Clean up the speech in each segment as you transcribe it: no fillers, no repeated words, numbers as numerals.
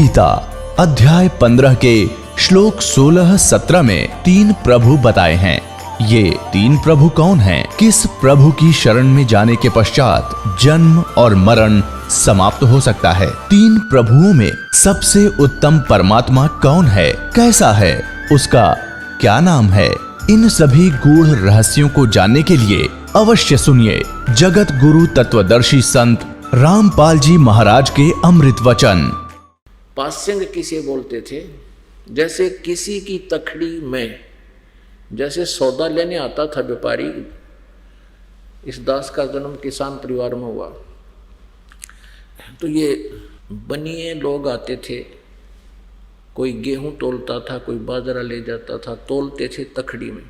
गीता अध्याय 15 के श्लोक 16-17 में 3 प्रभु बताए हैं। ये 3 प्रभु कौन हैं? किस प्रभु की शरण में जाने के पश्चात जन्म और मरण समाप्त हो सकता है? 3 प्रभुओं में सबसे उत्तम परमात्मा कौन है? कैसा है? उसका क्या नाम है? इन सभी गूढ़ रहस्यों को जानने के लिए अवश्य सुनिए जगत गुरु तत्वदर्शी संत रामपाल जी महाराज के अमृत वचन। पास्यंग किसे बोलते थे? जैसे किसी की तखड़ी में जैसे सौदा लेने आता था व्यापारी। इस दास का जन्म किसान परिवार में हुआ, तो ये बनिए लोग आते थे। कोई गेहूं तोलता था, कोई बाजरा ले जाता था, तोलते थे तखड़ी में।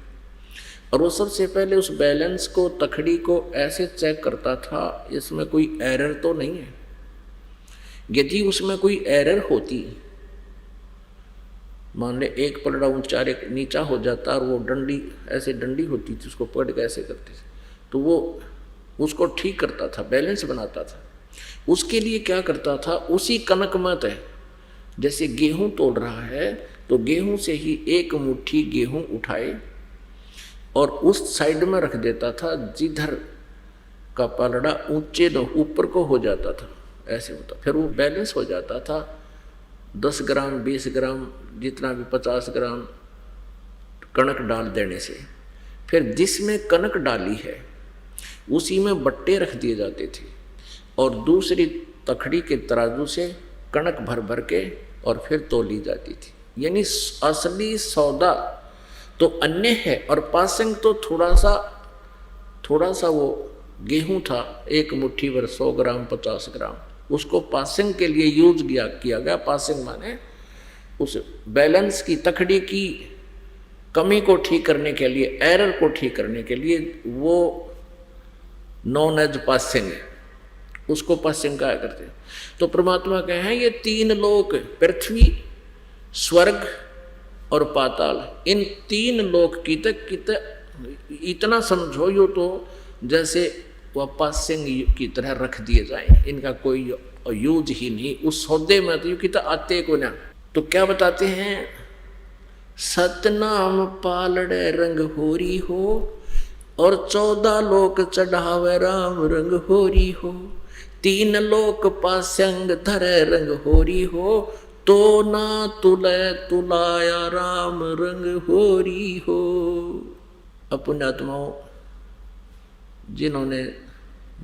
और वो सबसे पहले उस बैलेंस को, तखड़ी को ऐसे चेक करता था इसमें कोई एरर तो नहीं है। यदि उसमें कोई एरर होती, मान ले एक पलड़ा ऊंचा एक नीचा हो जाता और वो डंडी ऐसे डंडी होती थी, उसको पकड़ के ऐसे करते थे, तो वो उसको ठीक करता था, बैलेंस बनाता था। उसके लिए क्या करता था, उसी कनक मत है, जैसे गेहूं तोड़ रहा है तो गेहूं से ही एक मुट्ठी गेहूं उठाए और उस साइड में रख देता था जिधर का पलड़ा ऊंचे ऊपर को हो जाता था, ऐसे होता। फिर वो बैलेंस हो जाता था। 10 ग्राम 20 ग्राम जितना भी 50 ग्राम कणक डाल देने से फिर जिसमें कणक डाली है उसी में बट्टे रख दिए जाते थे और दूसरी तखड़ी के तराजू से कणक भर भर के और फिर तोली जाती थी। यानी असली सौदा तो अन्य है और पासंग तो थोड़ा सा वो गेहूं था, एक मुट्ठी भर 100 ग्राम 50 ग्राम, उसको पासिंग के लिए यूज किया गया। पासिंग माने उस बैलेंस की, तखड़ी की कमी को ठीक करने के लिए, एरर को ठीक करने के लिए वो नॉन एज पासिंग, उसको पासिंग कहा करते हैं। तो परमात्मा कहे हैं ये 3 लोक, पृथ्वी, स्वर्ग और पाताल, इन 3 लोक की तक इतना समझो यो तो जैसे वह पासिंग की तरह रख दिए जाए, इनका कोई यूज ही नहीं। उस सौदे में तो कि आते को ना। तो क्या बताते हैं, सतनाम पालड़े रंग होरी हो और 14 लोक चढ़ावे राम रंग होरी हो, 3 लोक पास्यंग धरे रंग होरी हो, तो ना तुले तुलाया राम रंग होरी हो। पुण्यात्माओं, जिन्होंने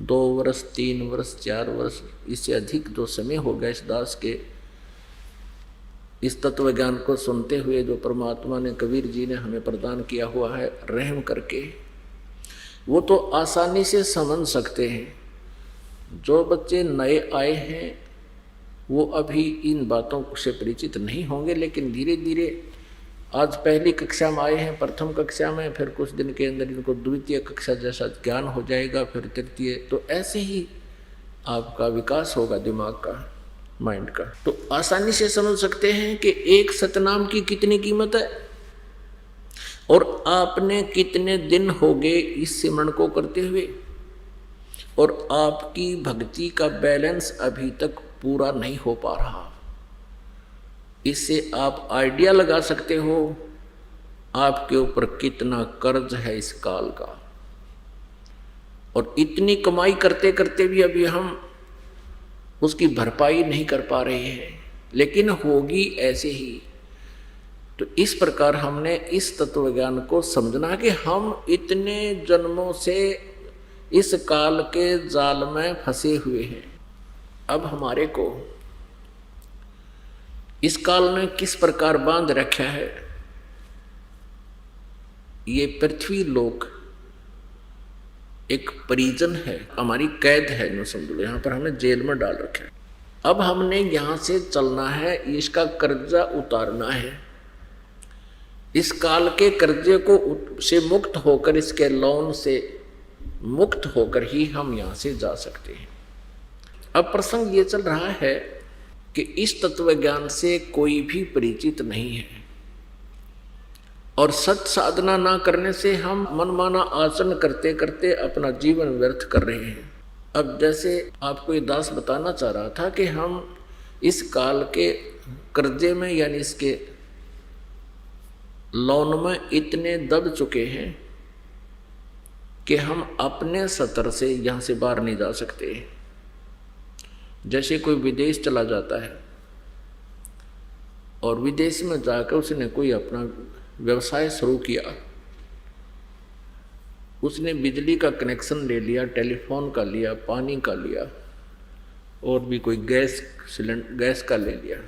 2 वर्ष 3 वर्ष 4 वर्ष इससे अधिक जो समय हो गया इस दास के इस तत्व ज्ञान को सुनते हुए, जो परमात्मा ने, कबीर जी ने हमें प्रदान किया हुआ है रहम करके, वो तो आसानी से समझ सकते हैं। जो बच्चे नए आए हैं वो अभी इन बातों से परिचित नहीं होंगे, लेकिन धीरे धीरे आज पहली कक्षा में आए हैं, प्रथम कक्षा में, फिर कुछ दिन के अंदर इनको द्वितीय कक्षा जैसा ज्ञान हो जाएगा, फिर तृतीय, तो ऐसे ही आपका विकास होगा दिमाग का, माइंड का। तो आसानी से समझ सकते हैं कि एक सतनाम की कितनी कीमत है और आपने कितने दिन हो गए इस सिमरन को करते हुए, और आपकी भक्ति का बैलेंस अभी तक पूरा नहीं हो पा रहा। इससे आप आइडिया लगा सकते हो आपके ऊपर कितना कर्ज है इस काल का, और इतनी कमाई करते करते भी अभी हम उसकी भरपाई नहीं कर पा रहे हैं, लेकिन होगी ऐसे ही। तो इस प्रकार हमने इस तत्व ज्ञान को समझना कि हम इतने जन्मों से इस काल के जाल में फंसे हुए हैं। अब हमारे को इस काल ने किस प्रकार बांध रखा है। ये पृथ्वी लोक एक परिजन है, हमारी कैद है, न समझ लो, यहाँ पर हमें जेल में डाल रखा है। अब हमने यहाँ से चलना है, इसका कर्जा उतारना है। इस काल के कर्जे को से मुक्त होकर, इसके लोन से मुक्त होकर ही हम यहाँ से जा सकते हैं। अब प्रसंग ये चल रहा है कि इस तत्व ज्ञान से कोई भी परिचित नहीं है और सत साधना ना करने से हम मनमाना आचरण करते करते अपना जीवन व्यर्थ कर रहे हैं। अब जैसे आपको ये दास बताना चाह रहा था कि हम इस काल के कर्जे में यानी इसके लोन में इतने दब चुके हैं कि हम अपने स्तर से यहाँ से बाहर नहीं जा सकते। जैसे कोई विदेश चला जाता है और विदेश में जाकर उसने कोई अपना व्यवसाय शुरू किया, उसने बिजली का कनेक्शन ले लिया, टेलीफोन का लिया, पानी का लिया और भी कोई गैस का ले लिया,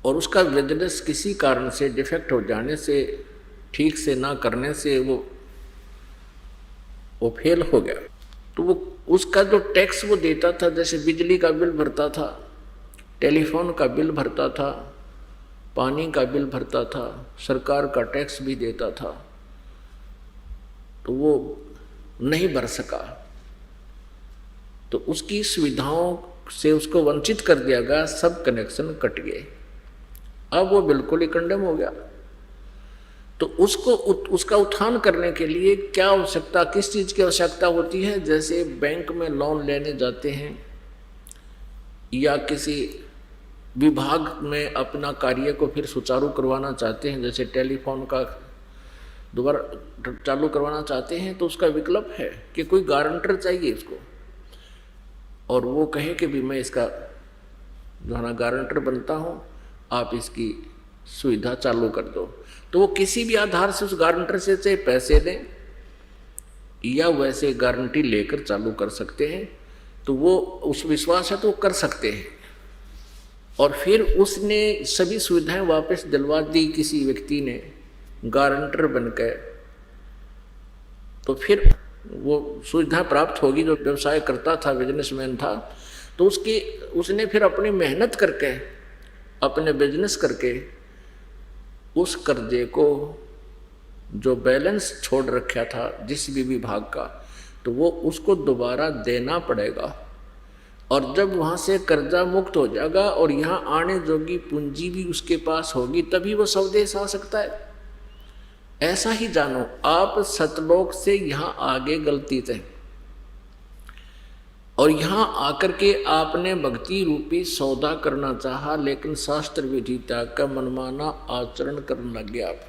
और उसका बिजनेस किसी कारण से डिफेक्ट हो जाने से, ठीक से ना करने से वो फेल हो गया, तो वो उसका जो टैक्स वो देता था, जैसे बिजली का बिल भरता था, टेलीफोन का बिल भरता था, पानी का बिल भरता था, सरकार का टैक्स भी देता था, तो वो नहीं भर सका, तो उसकी सुविधाओं से उसको वंचित कर दिया गया, सब कनेक्शन कट गए, अब वो बिल्कुल ही कंडेम हो गया। तो उसका उत्थान करने के लिए क्या आवश्यकता, किस चीज़ की आवश्यकता होती है? जैसे बैंक में लोन लेने जाते हैं या किसी विभाग में अपना कार्य को फिर सुचारू करवाना चाहते हैं, जैसे टेलीफोन का दोबारा चालू करवाना चाहते हैं, तो उसका विकल्प है कि कोई गारंटर चाहिए इसको, और वो कहे कि भी मैं इसका जो है ना गारंटर बनता हूँ, आप इसकी सुविधा चालू कर दो। तो वो किसी भी आधार से उस गारंटर से चाहे पैसे लें या वैसे गारंटी लेकर चालू कर सकते हैं, तो वो उस विश्वास है तो वो कर सकते हैं। और फिर उसने सभी सुविधाएं वापस दिलवा दी किसी व्यक्ति ने गारंटर बनकर, तो फिर वो सुविधा प्राप्त होगी। जो व्यवसाय करता था, बिजनेसमैन था, तो उसने फिर अपनी मेहनत करके, अपने बिजनेस करके उस कर्जे को जो बैलेंस छोड़ रखा था जिस भी विभाग का, तो वो उसको दोबारा देना पड़ेगा। और जब वहाँ से कर्जा मुक्त हो जाएगा और यहाँ आने जोगी पूंजी भी उसके पास होगी, तभी वो स्वदेश आ सकता है। ऐसा ही जानो, आप सतलोक से यहाँ आगे गलती थे और यहाँ आकर के आपने भक्ति रूपी सौदा करना चाहा, लेकिन शास्त्र विधि त्याग का मनमाना आचरण करने लगे आप,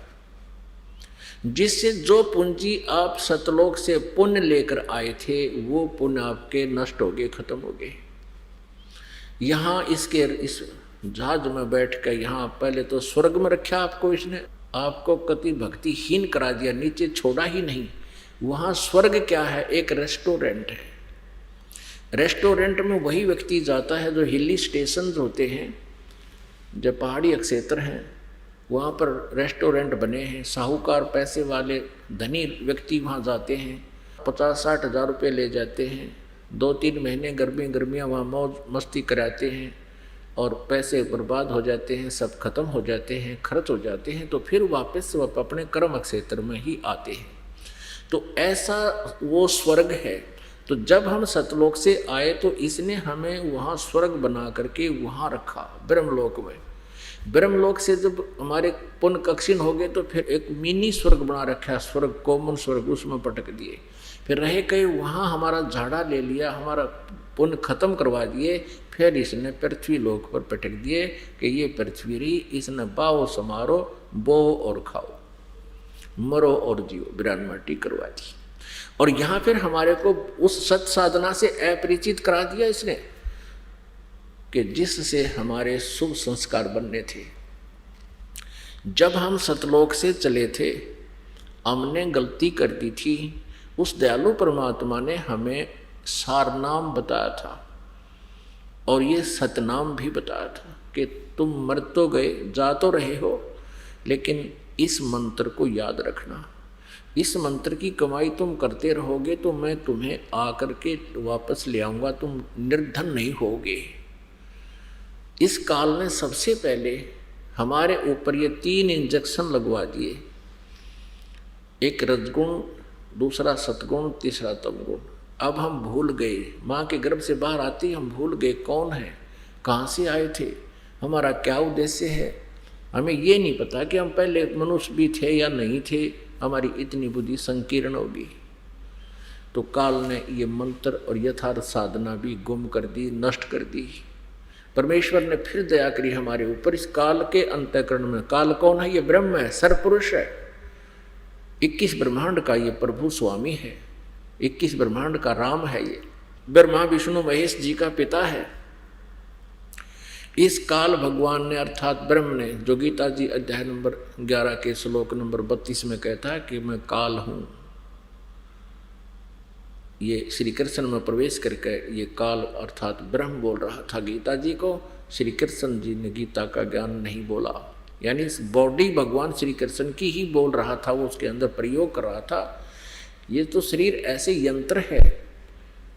जिससे जो पूंजी आप सतलोक से पुण्य लेकर आए थे वो पुण्य आपके नष्ट हो गए, खत्म हो गए। यहाँ इस जहाज में बैठ कर यहाँ पहले तो स्वर्ग में रखा आपको, इसने आपको कति भक्तिहीन करा दिया, नीचे छोड़ा ही नहीं। वहाँ स्वर्ग क्या है? एक रेस्टोरेंट है। रेस्टोरेंट में वही व्यक्ति जाता है जो हिली स्टेशन होते हैं, जब पहाड़ी क्षेत्र हैं वहाँ पर रेस्टोरेंट बने हैं, साहूकार पैसे वाले धनी व्यक्ति वहाँ जाते हैं, 50-60 हज़ार रुपये ले जाते हैं, 2-3 महीने गर्मियाँ वहाँ मौज मस्ती कराते हैं और पैसे बर्बाद हो जाते हैं, सब खत्म हो जाते हैं, खर्च हो जाते हैं, तो फिर वापस वह अपने कर्म क्षेत्र में ही आते हैं। तो ऐसा वो स्वर्ग है। तो जब हम सतलोक से आए तो इसने हमें वहाँ स्वर्ग बना करके वहाँ रखा, ब्रह्मलोक में। ब्रह्मलोक से जब हमारे पुण्य कक्षीण हो गए तो फिर एक मिनी स्वर्ग बना रखा, स्वर्ग कॉमन स्वर्ग, उसमें पटक दिए। फिर रहे कहीं वहाँ हमारा झाड़ा ले लिया, हमारा पुण्य खत्म करवा दिए, फिर इसने पृथ्वी लोक पर पटक दिए कि ये पृथ्वी रही, इसने बाओ समारो, बो और खाओ, मरो और जियो, बिरान माटी करवा दी। और यहाँ फिर हमारे को उस सत साधना से अपरिचित करा दिया इसने कि जिससे हमारे शुभ संस्कार बनने थे। जब हम सतलोक से चले थे, हमने गलती कर दी थी, उस दयालु परमात्मा ने हमें सारनाम बताया था और ये सतनाम भी बताया था कि तुम मर तो गए, जा तो रहे हो, लेकिन इस मंत्र को याद रखना। इस मंत्र की कमाई तुम करते रहोगे तो मैं तुम्हें आकर के वापस ले आऊँगा, तुम निर्धन नहीं होगे। इस काल ने सबसे पहले हमारे ऊपर ये 3 इंजेक्शन लगवा दिए, एक रजगुण, दूसरा सतगुण, तीसरा तमगुण। अब हम भूल गए, माँ के गर्भ से बाहर आते ही हम भूल गए कौन है, कहाँ से आए थे, हमारा क्या उद्देश्य है। हमें ये नहीं पता कि हम पहले मनुष्य भी थे या नहीं थे, हमारी इतनी बुद्धि संकीर्ण होगी। तो काल ने ये मंत्र और यथार्थ साधना भी गुम कर दी, नष्ट कर दी। परमेश्वर ने फिर दया करी हमारे ऊपर इस काल के अंतःकरण में। काल कौन है? ये ब्रह्म है, सरपुरुष है, 21 ब्रह्मांड का ये प्रभु स्वामी है, 21 ब्रह्मांड का राम है, ये ब्रह्मा विष्णु महेश जी का पिता है। इस काल भगवान ने अर्थात ब्रह्म ने, जो गीता जी अध्याय नंबर 11 के श्लोक नंबर 32 में कहता है कि मैं काल हूं, ये श्री कृष्ण में प्रवेश करके ये काल अर्थात ब्रह्म बोल रहा था गीता जी को। श्री कृष्ण जी ने गीता का ज्ञान नहीं बोला, यानी इस बॉडी भगवान श्री कृष्ण की ही बोल रहा था, वो उसके अंदर प्रयोग कर रहा था। ये तो शरीर ऐसे यंत्र है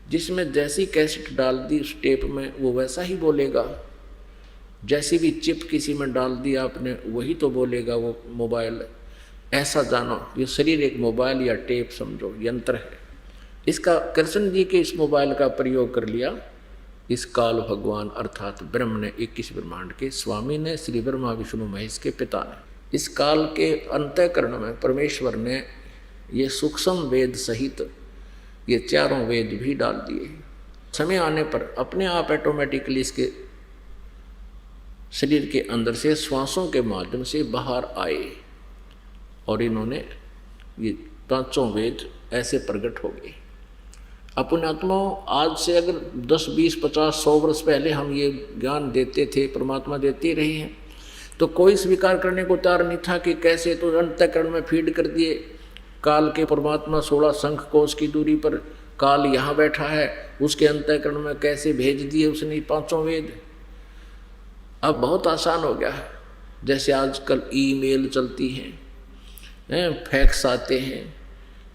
जिसमें जैसी कैसेट डाल दी उस टेप में वो वैसा ही बोलेगा, जैसी भी चिप किसी में डाल दी आपने वही तो बोलेगा वो मोबाइल। ऐसा जानो ये शरीर एक मोबाइल या टेप समझो, यंत्र है। इसका कृष्ण जी के इस मोबाइल का प्रयोग कर लिया इस काल भगवान अर्थात ब्रह्म ने, 21 ब्रह्मांड के स्वामी ने, श्री ब्रह्मा विष्णु महेश के पिता ने। इस काल के अंतःकरण में परमेश्वर ने ये सूक्ष्म वेद सहित ये चारों वेद भी डाल दिए। समय आने पर अपने आप ऑटोमेटिकली इसके शरीर के अंदर से श्वासों के माध्यम से बाहर आए और इन्होंने ये पांचों वेद ऐसे प्रकट हो गए। अपने आत्माओं, आज से अगर 10, 20, 50, 100 वर्ष पहले हम ये ज्ञान देते थे, परमात्मा देते रहे हैं, तो कोई स्वीकार करने को तैयार नहीं था कि कैसे तो अंतःकरण में फीड कर दिए काल के परमात्मा 16 शंख कोश की दूरी पर काल यहाँ बैठा है, उसके अंतःकरण में कैसे भेज दिए उसने पांचों वेद। अब बहुत आसान हो गया है, जैसे आजकल ईमेल चलती हैं, फैक्स आते हैं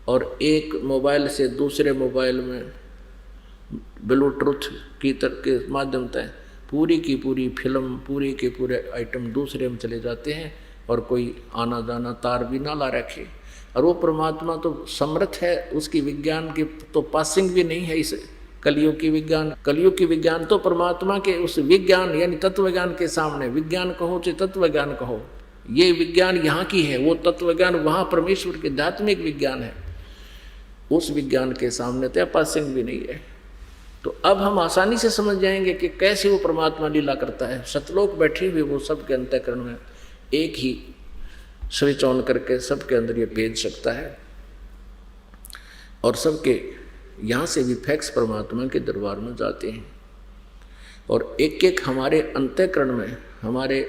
और एक मोबाइल से दूसरे मोबाइल में ब्लूटूथ के माध्यम से पूरी की पूरी फिल्म, पूरे के पूरे आइटम दूसरे में चले जाते हैं और कोई आना जाना तार भी ना ला रखे। और वो परमात्मा तो समर्थ है, उसकी विज्ञान की तो पासिंग भी नहीं है इस कलयुग की विज्ञान। कलयुग की विज्ञान तो परमात्मा के उस विज्ञान यानी तत्व ज्ञान के सामने, विज्ञान कहो चाहे तत्व ज्ञान कहो, ये विज्ञान यहाँ की है, वो तत्व ज्ञान वहाँ परमेश्वर के आध्यात्मिक विज्ञान है, उस विज्ञान के सामने तो पासिंग भी नहीं है। तो अब हम आसानी से समझ जाएंगे कि कैसे वो परमात्मा लीला करता है। सतलोक बैठे हुए वो सबके अंतःकरण में एक ही स्विच ऑन करके सबके अंदर ये भेज सकता है और सबके यहाँ से भी फैक्स परमात्मा के दरबार में जाते हैं और एक एक हमारे अंतःकरण में हमारे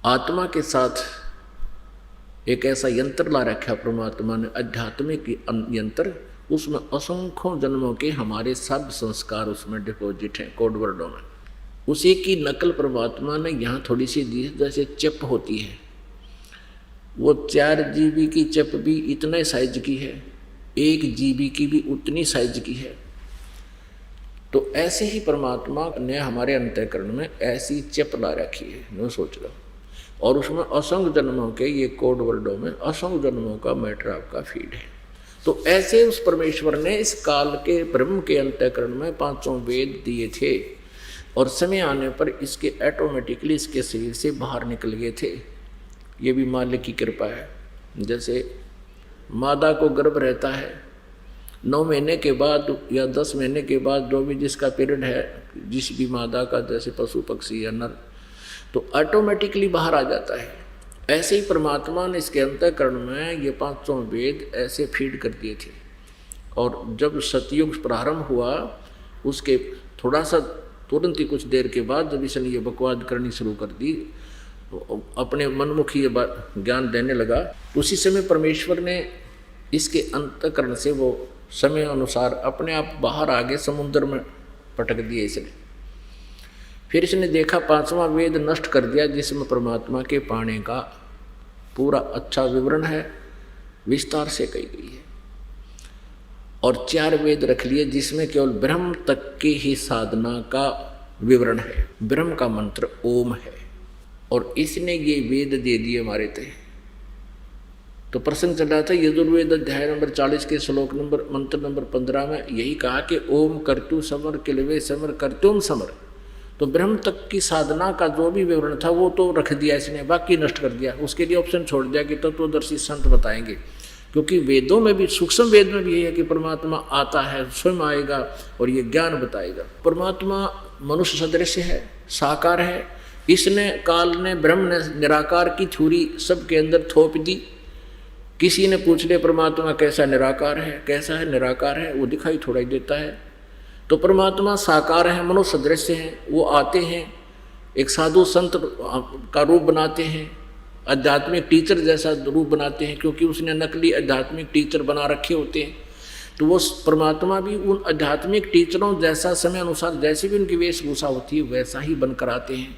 आत्मा के साथ एक ऐसा यंत्र ला रखा परमात्मा ने, आध्यात्मिक यंत्र। उसमें असंख्यों जन्मों के हमारे सब संस्कार उसमें डिपॉजिट हैं कोड वर्डों में। उसी की नकल परमात्मा ने यहाँ थोड़ी सी दी, जैसे चिप होती है, वो 4 GB की चिप भी इतने साइज की है, 1 GB की भी उतनी साइज की है। तो ऐसे ही परमात्मा ने हमारे अंतःकरण में ऐसी चिप ला रखी है, मैं सोच रहा हूँ, और उसमें असंख्य जन्मों के ये कोड वर्डों में असंख्य जन्मों का मैटर आपका फीड है। तो ऐसे उस परमेश्वर ने इस काल के ब्रह्म के अंतःकरण में पांचों वेद दिए थे और समय आने पर इसके ऑटोमेटिकली इसके शरीर से बाहर निकल गए थे। ये भी मालिक की कृपा है। जैसे मादा को गर्भ रहता है, 9 महीने के बाद या 10 महीने के बाद जो भी जिसका पीरियड है, जिस भी मादा का, जैसे पशु पक्षी या नर, तो ऑटोमेटिकली बाहर आ जाता है। ऐसे ही परमात्मा ने इसके अंतःकरण में ये पांचों वेद ऐसे फीड कर दिए थे। और जब सतयुग प्रारंभ हुआ उसके थोड़ा सा तुरंत ही कुछ देर के बाद जब इसने ये बकवाद करनी शुरू कर दी, तो अपने मनमुखी ये बात ज्ञान देने लगा, उसी समय परमेश्वर ने इसके अंतःकरण से वो समय अनुसार अपने आप बाहर आगे समुद्र में पटक दिए इसने। फिर इसने देखा 5वां वेद नष्ट कर दिया जिसमें परमात्मा के पाने का पूरा अच्छा विवरण है, विस्तार से कही गई है, और 4 वेद रख लिए जिसमें केवल ब्रह्म तक की ही साधना का विवरण है। ब्रह्म का मंत्र ओम है और इसने ये वेद दे दिए हमारे थे। तो प्रसंग चल रहा था यजुर्वेद अध्याय नंबर 40 के श्लोक नंबर मंत्र नंबर 15 में यही कहा कि ओम कर्तु समर किलवे समर कर्तुम समर। तो ब्रह्म तक की साधना का जो भी विवरण था वो तो रख दिया इसने, बाकी नष्ट कर दिया। उसके लिए ऑप्शन छोड़ दिया कि तत्वदर्शी संत बताएंगे क्योंकि वेदों में भी, सूक्ष्म वेद में भी यही है कि परमात्मा आता है, स्वयं आएगा और ये ज्ञान बताएगा। परमात्मा मनुष्य सदृश है, साकार है। इसने, काल ने, ब्रह्म ने निराकार की थ्योरी सबके अंदर थोप दी। किसी ने पूछ लिया परमात्मा कैसा निराकार है, कैसा है निराकार है, वो दिखाई थोड़ा ही देता है। तो परमात्मा साकार है, मनुष्य सदृश हैं, वो आते हैं, एक साधु संत का रूप बनाते हैं, आध्यात्मिक टीचर जैसा रूप बनाते हैं, क्योंकि उसने नकली आध्यात्मिक टीचर बना रखे होते हैं। तो वो परमात्मा भी उन आध्यात्मिक टीचरों जैसा समय अनुसार जैसी भी उनकी वेशभूषा होती है वैसा ही बनकर आते हैं।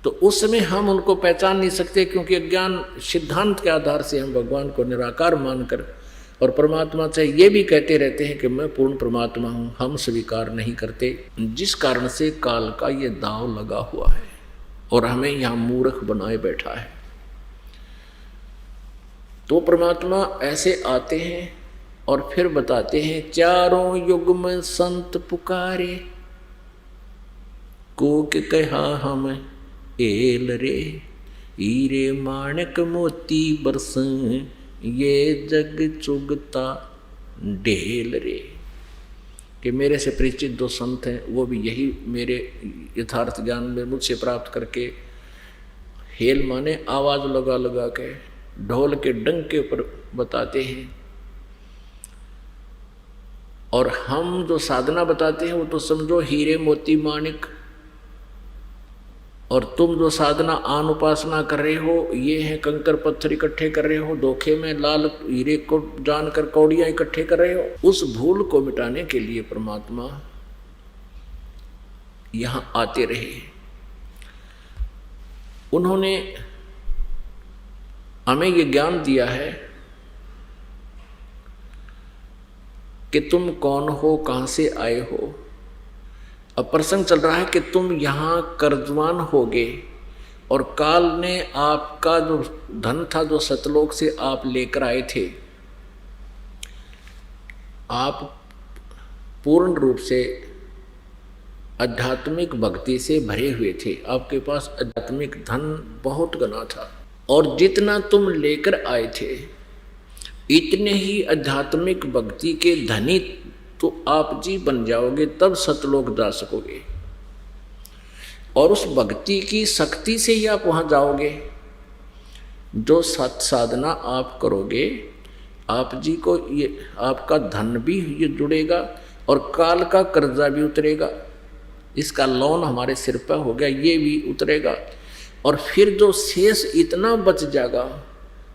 तो उस समय हम उनको पहचान नहीं सकते, क्योंकि अज्ञान सिद्धांत के आधार से हम भगवान को निराकार मानकर और परमात्मा से ये भी कहते रहते हैं कि मैं पूर्ण परमात्मा हूँ, हम स्वीकार नहीं करते। जिस कारण से काल का ये दाव लगा हुआ है और हमें यहाँ मूर्ख बनाए बैठा है। तो परमात्मा ऐसे आते हैं और फिर बताते हैं, चारों युग में संत पुकारे, कोक कहा हम एल रे, हीरे माणक मोती बरसें, ये जग चुगता ढेल रे। कि मेरे से परिचित दो संत हैं, वो भी यही मेरे यथार्थ ज्ञान में मुझसे प्राप्त करके, हेल माने आवाज़ लगा लगा के, ढोल के डंक के ऊपर बताते हैं। और हम जो साधना बताते हैं वो तो समझो हीरे मोती माणिक, और तुम जो साधना आन उपासना कर रहे हो ये है कंकर पत्थर इकट्ठे कर रहे हो, धोखे में लाल हीरे को जानकर कौड़ियां इकट्ठे कर रहे हो। उस भूल को मिटाने के लिए परमात्मा यहां आते रहे। उन्होंने हमें ये ज्ञान दिया है कि तुम कौन हो, कहां से आए हो। अब प्रसंग चल रहा है कि तुम यहाँ कर्जवान होगे और काल ने आपका जो धन था जो सतलोक से आप लेकर आए थे, आप पूर्ण रूप से आध्यात्मिक भक्ति से भरे हुए थे, आपके पास आध्यात्मिक धन बहुत घना था, और जितना तुम लेकर आए थे इतने ही आध्यात्मिक भक्ति के धनी तो आप जी बन जाओगे, तब सतलोक जा सकोगे। और उस भक्ति की शक्ति से ही आप वहां जाओगे। जो सत साधना आप करोगे, आप जी को ये आपका धन भी ये जुड़ेगा और काल का कर्जा भी उतरेगा। इसका लोन हमारे सिर पर हो गया, ये भी उतरेगा। और फिर जो शेष इतना बच जाएगा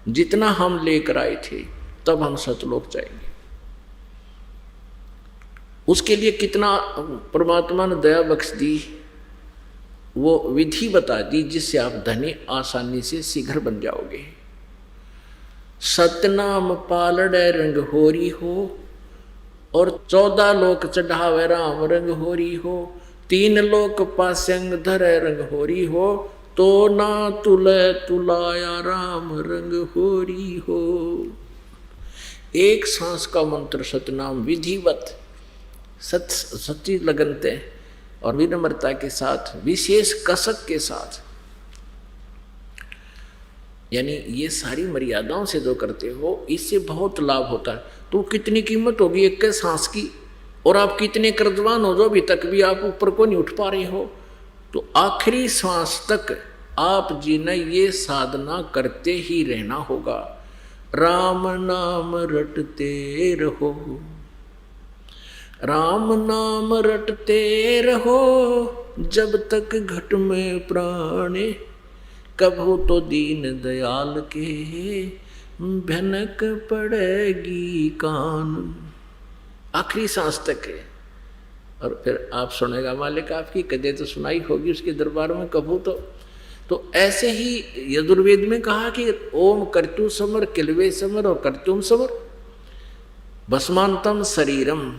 जितना हम लेकर आए थे, तब हम सतलोक जाएंगे। उसके लिए कितना परमात्मा ने दया बख्श दी, वो विधि बता दी जिससे आप धनी आसानी से शीघ्र बन जाओगे। सतनाम पालड़े रंग होरी हो, और 14 लोक चढ़ावे राम रंग होरी हो, 3 लोक पासंग धरे रंग होरी हो, तो ना तुले तुलाया राम रंग होरी हो। एक सांस का मंत्र सतनाम विधिवत सच्ची लगनते और विनम्रता के साथ, विशेष कसक के साथ, यानी ये सारी मर्यादाओं से जो करते हो इससे बहुत लाभ होता है। तो कितनी कीमत होगी एक के सांस की, और आप कितने कर्जवान हो जो अभी तक भी आप ऊपर को नहीं उठ पा रहे हो। तो आखिरी सांस तक आप जी ने ये साधना करते ही रहना होगा। राम नाम रटते रहो, राम नाम रटते रहो, जब तक घट में प्राणे, कभू तो दीन दयाल के भनक पड़ेगी कान। आखिरी सांस तक है। और फिर आप सुनेगा मालिक आपकी कदे तो सुनाई होगी उसके दरबार में कभू तो ऐसे ही यजुर्वेद में कहा कि ओम कर्तु समर किलवे समर और कर्तुम समर भस्मांतम शरीरम।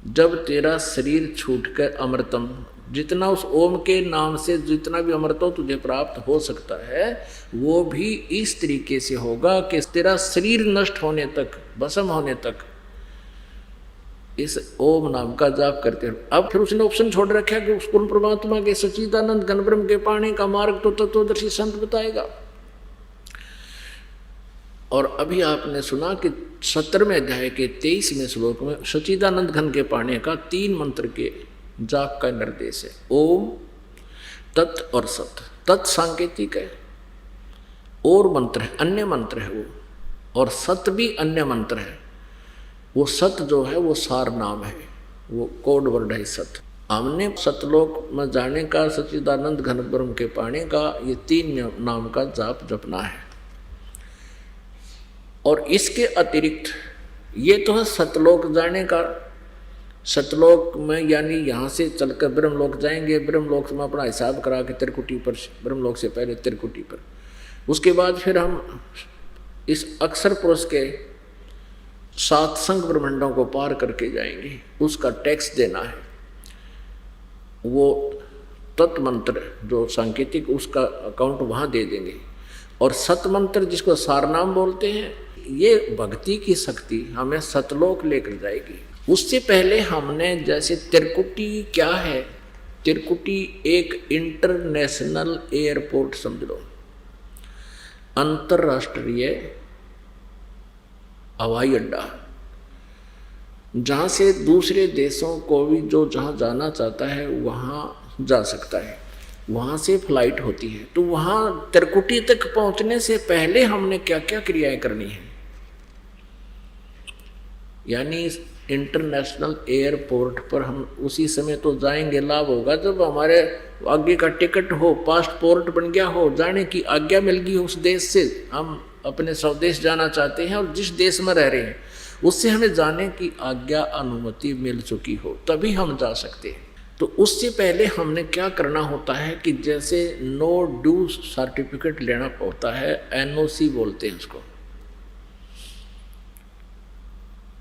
जब तेरा शरीर छूटकर अमृतम, जितना उस ओम के नाम से जितना भी अमृतो तुझे प्राप्त हो सकता है वो भी इस तरीके से होगा कि तेरा शरीर नष्ट होने तक, भस्म होने तक इस ओम नाम का जाप करते रहो। अब फिर उसने ऑप्शन छोड़ रखा कि उस पूर्ण परमात्मा के सच्चिदानंद घनब्रह्म के पाने का मार्ग तो तत्वदर्शी संत बताएगा। और अभी आपने सुना कि 17वें अध्याय के 23वें श्लोक में सच्चिदानंद घन के पाने का 3 मंत्र के जाप का निर्देश है। ओम, तत् और सत। तत् सांकेतिक है, और मंत्र है, अन्य मंत्र है वो, और सत भी अन्य मंत्र है। वो सत जो है वो सार नाम है, वो कोड वर्ड है सत। हमने सतलोक में जाने का, सच्चिदानंद घन ब्रह्म के पाने का, ये 3 नाम का जाप जपना है। और इसके अतिरिक्त ये तो है सतलोक जाने का। सतलोक में यानी यहाँ से चलकर ब्रह्मलोक जाएंगे, ब्रह्मलोक में अपना हिसाब करा के त्रिकुटी पर, ब्रह्मलोक से पहले त्रिकुटी पर, उसके बाद फिर हम इस अक्षर पुरुष के 7 संग ब्रह्मांडों को पार करके जाएंगे, उसका टैक्स देना है। वो तत्मंत्र जो सांकेतिक, उसका अकाउंट वहाँ दे देंगे। और सतमंत्र जिसको सारनाम बोलते हैं, ये भक्ति की शक्ति हमें सतलोक लेकर जाएगी। उससे पहले हमने जैसे त्रिकुटी क्या है, त्रिकुटी एक इंटरनेशनल एयरपोर्ट समझ लो, अंतर्राष्ट्रीय हवाई अड्डा, जहाँ से दूसरे देशों को भी जो जहाँ जाना चाहता है वहाँ जा सकता है, वहाँ से फ्लाइट होती है। तो वहाँ त्रिकुटी तक पहुँचने से पहले हमने क्या क्या क्रियाएं करनी है, यानी इंटरनेशनल एयरपोर्ट पर हम उसी समय तो जाएंगे, लाभ होगा जब हमारे आगे का टिकट हो, पासपोर्ट बन गया हो, जाने की आज्ञा मिल गई उस देश से, हम अपने स्वदेश जाना चाहते हैं और जिस देश में रह रहे हैं उससे हमें जाने की आज्ञा, अनुमति मिल चुकी हो, तभी हम जा सकते हैं। तो उससे पहले हमने क्या करना होता है कि जैसे नो ड्यू सर्टिफिकेट लेना होता है, NOC बोलते हैं उसको।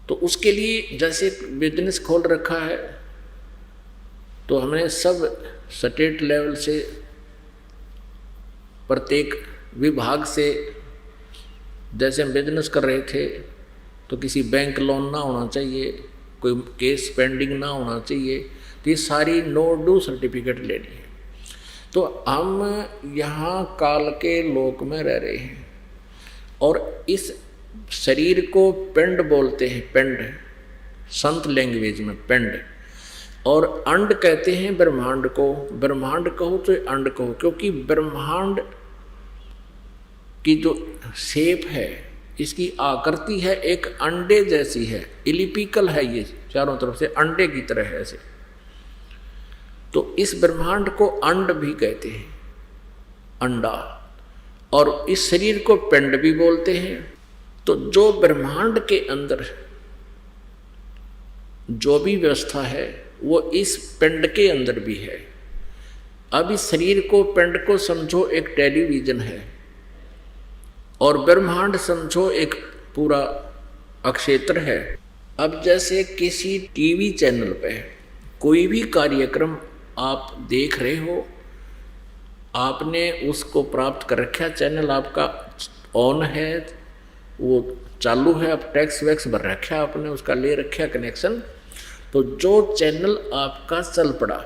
तो उसके लिए जैसे बिजनेस खोल रखा है तो हमें सब स्टेट लेवल से, प्रत्येक विभाग से, जैसे हम बिजनेस कर रहे थे तो किसी बैंक लोन ना होना चाहिए, कोई केस पेंडिंग ना होना चाहिए, तो ये सारी नो ड्यू सर्टिफिकेट लेनी है। तो हम यहाँ काल के लोक में रह रहे हैं और इस शरीर को पिंड बोलते हैं, पिंड संत लैंग्वेज में पिंड, और अंड कहते हैं ब्रह्मांड को। ब्रह्मांड कहो तो अंड कहो, क्योंकि ब्रह्मांड की जो शेप है, इसकी आकृति है एक अंडे जैसी है, इलिपिकल है, ये चारों तरफ से अंडे की तरह है ऐसे। तो इस ब्रह्मांड को अंड भी कहते हैं, अंडा, और इस शरीर को पिंड भी बोलते हैं। तो जो ब्रह्मांड के अंदर जो भी व्यवस्था है वो इस पिंड के अंदर भी है। अब इस शरीर को, पिंड को समझो एक टेलीविजन है और ब्रह्मांड समझो एक पूरा अक्षेत्र है। अब जैसे किसी टीवी चैनल पे कोई भी कार्यक्रम आप देख रहे हो, आपने उसको प्राप्त कर रखा, चैनल आपका ऑन है, वो चालू है, अब टैक्स वैक्स भर रखा आपने, उसका ले रखा कनेक्शन। तो जो चैनल आपका चल पड़ा,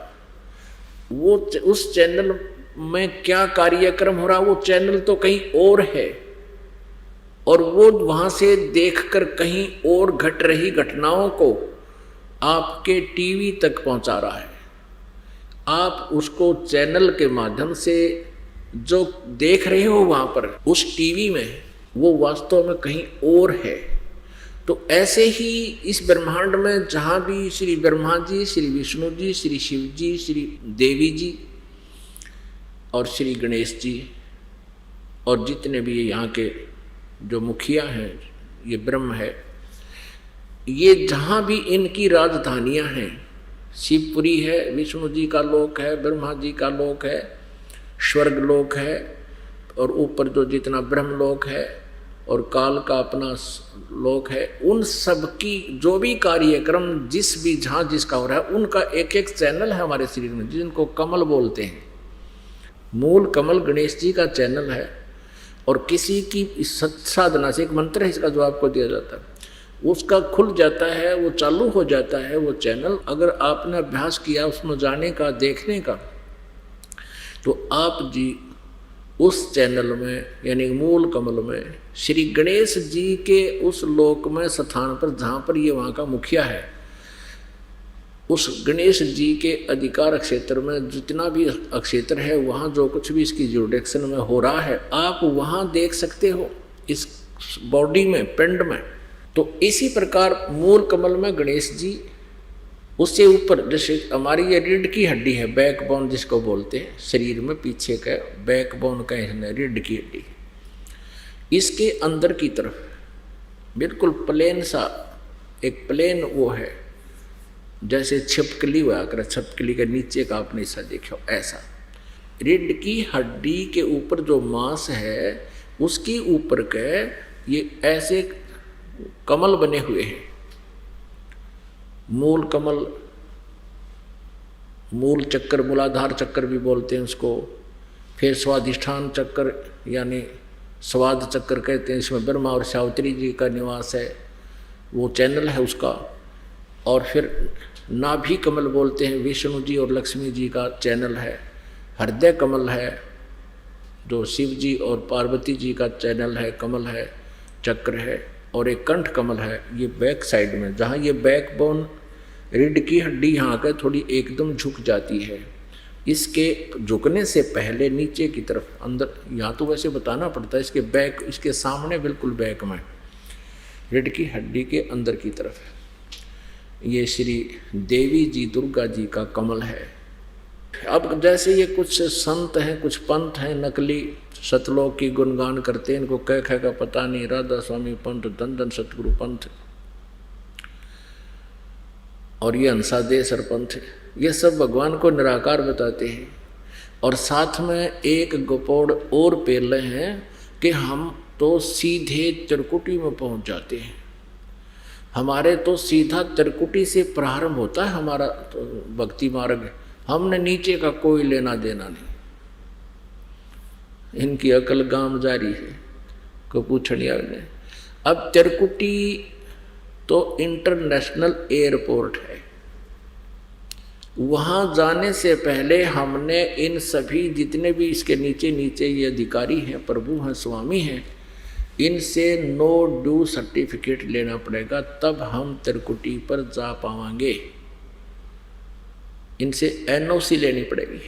वो उस चैनल में क्या कार्यक्रम हो रहा, वो चैनल तो कहीं और है और वो वहाँ से देखकर कहीं और घट रही घटनाओं को आपके टीवी तक पहुँचा रहा है। आप उसको चैनल के माध्यम से जो देख रहे हो वहाँ पर उस टीवी में, वो वास्तव में कहीं और है। तो ऐसे ही इस ब्रह्मांड में जहाँ भी श्री ब्रह्मा जी, श्री विष्णु जी, श्री शिव जी, श्री देवी जी और श्री गणेश जी और जितने भी यहाँ के जो मुखिया हैं, ये ब्रह्म है, ये जहाँ भी इनकी राजधानियाँ हैं, शिवपुरी है, विष्णु जी का लोक है, ब्रह्मा जी का लोक है, स्वर्ग लोक है, और ऊपर जो जितना ब्रह्म लोक है और काल का अपना लोक है, उन सब की जो भी कार्यक्रम जिस भी जहाँ जिसका हो रहा है, उनका एक एक चैनल है हमारे शरीर में, जिनको कमल बोलते हैं। मूल कमल गणेश जी का चैनल है, और किसी की साधना से एक मंत्र है इसका जो आपको दिया जाता है, उसका खुल जाता है, वो चालू हो जाता है वो चैनल। अगर आपने अभ्यास किया उसमें जाने का, देखने का, तो आप जी उस चैनल में यानी मूल कमल में श्री गणेश जी के उस लोक में स्थान पर जहाँ पर ये वहाँ का मुखिया है, उस गणेश जी के अधिकार क्षेत्र में जितना भी क्षेत्र है वहाँ जो कुछ भी इसकी जुरिडिक्शन में हो रहा है आप वहाँ देख सकते हो इस बॉडी में, पिंड में। तो इसी प्रकार मूल कमल में गणेश जी, उससे ऊपर जैसे हमारी ये रीढ़ की हड्डी है, बैकबोन जिसको बोलते हैं, शरीर में पीछे का बैकबोन का है रीढ़ की हड्डी, इसके अंदर की तरफ बिल्कुल प्लेन सा एक प्लेन वो है, जैसे छिपकली हुआ कर, छिपकली के नीचे का आपने ऐसा देखो, ऐसा रीढ़ की हड्डी के ऊपर जो मांस है उसके ऊपर के ये ऐसे कमल बने हुए हैं। मूल कमल, मूल चक्कर, मूलाधार चक्कर भी बोलते हैं उसको। फिर स्वाधिष्ठान चक्कर यानी स्वाद चक्कर कहते हैं, इसमें ब्रह्मा और सावित्री जी का निवास है, वो चैनल है उसका। और फिर नाभि कमल बोलते हैं, विष्णु जी और लक्ष्मी जी का चैनल है। हृदय कमल है जो शिव जी और पार्वती जी का चैनल है, कमल है, चक्र है। और एक कंठ कमल है, ये बैक साइड में, जहाँ ये बैकबोन रीढ़ की हड्डी यहाँ का थोड़ी एकदम झुक जाती है, इसके झुकने से पहले नीचे की तरफ अंदर, यहाँ तो वैसे बताना पड़ता है, इसके बैक, इसके सामने बिल्कुल बैक में रीढ़ की हड्डी के अंदर की तरफ ये श्री देवी जी दुर्गा जी का कमल है। अब जैसे ये कुछ संत हैं, कुछ पंथ हैं नकली, सतलोक की गुणगान करते हैं, इनको कह का पता नहीं, राधा स्वामी पंथ, धन धन सतगुरु पंथ और ये हंसादेसर पंथ, ये सब भगवान को निराकार बताते हैं। और साथ में एक गोपोड़ और पेले हैं कि हम तो सीधे त्रिकुटी में पहुंच जाते हैं, हमारे तो सीधा त्रिकुटी से प्रारंभ होता है हमारा तो भक्ति मार्ग, हमने नीचे का कोई लेना देना नहीं। इनकी अकल गाम जारी है को पूछनिया ने। अब त्रिकुटी तो इंटरनेशनल एयरपोर्ट है, वहाँ जाने से पहले हमने इन सभी जितने भी इसके नीचे नीचे ये अधिकारी हैं, प्रभु हैं, स्वामी हैं, इनसे नो ड्यू सर्टिफिकेट लेना पड़ेगा, तब हम त्रिकुटी पर जा पाएंगे। इनसे एनओसी लेनी पड़ेगी।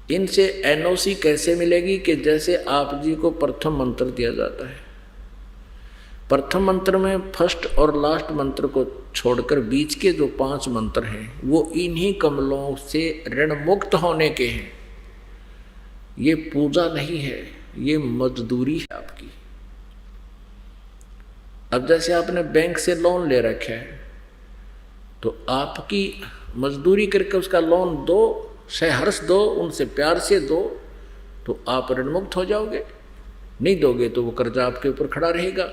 इनसे एनओसी कैसे मिलेगी कि जैसे आप जी को प्रथम मंत्र दिया जाता है, प्रथम मंत्र में फर्स्ट और लास्ट मंत्र को छोड़कर बीच के जो 5 मंत्र हैं वो इन्हीं कमलों से ऋण मुक्त होने के हैं। ये पूजा नहीं है, ये मजदूरी है आपकी। अब जैसे आपने बैंक से लोन ले रखा है तो आपकी मजदूरी करके उसका लोन दो, सहर्ष दो, उनसे प्यार से दो, तो आप ऋण मुक्त हो जाओगे। नहीं दोगे तो वो कर्जा आपके ऊपर खड़ा रहेगा।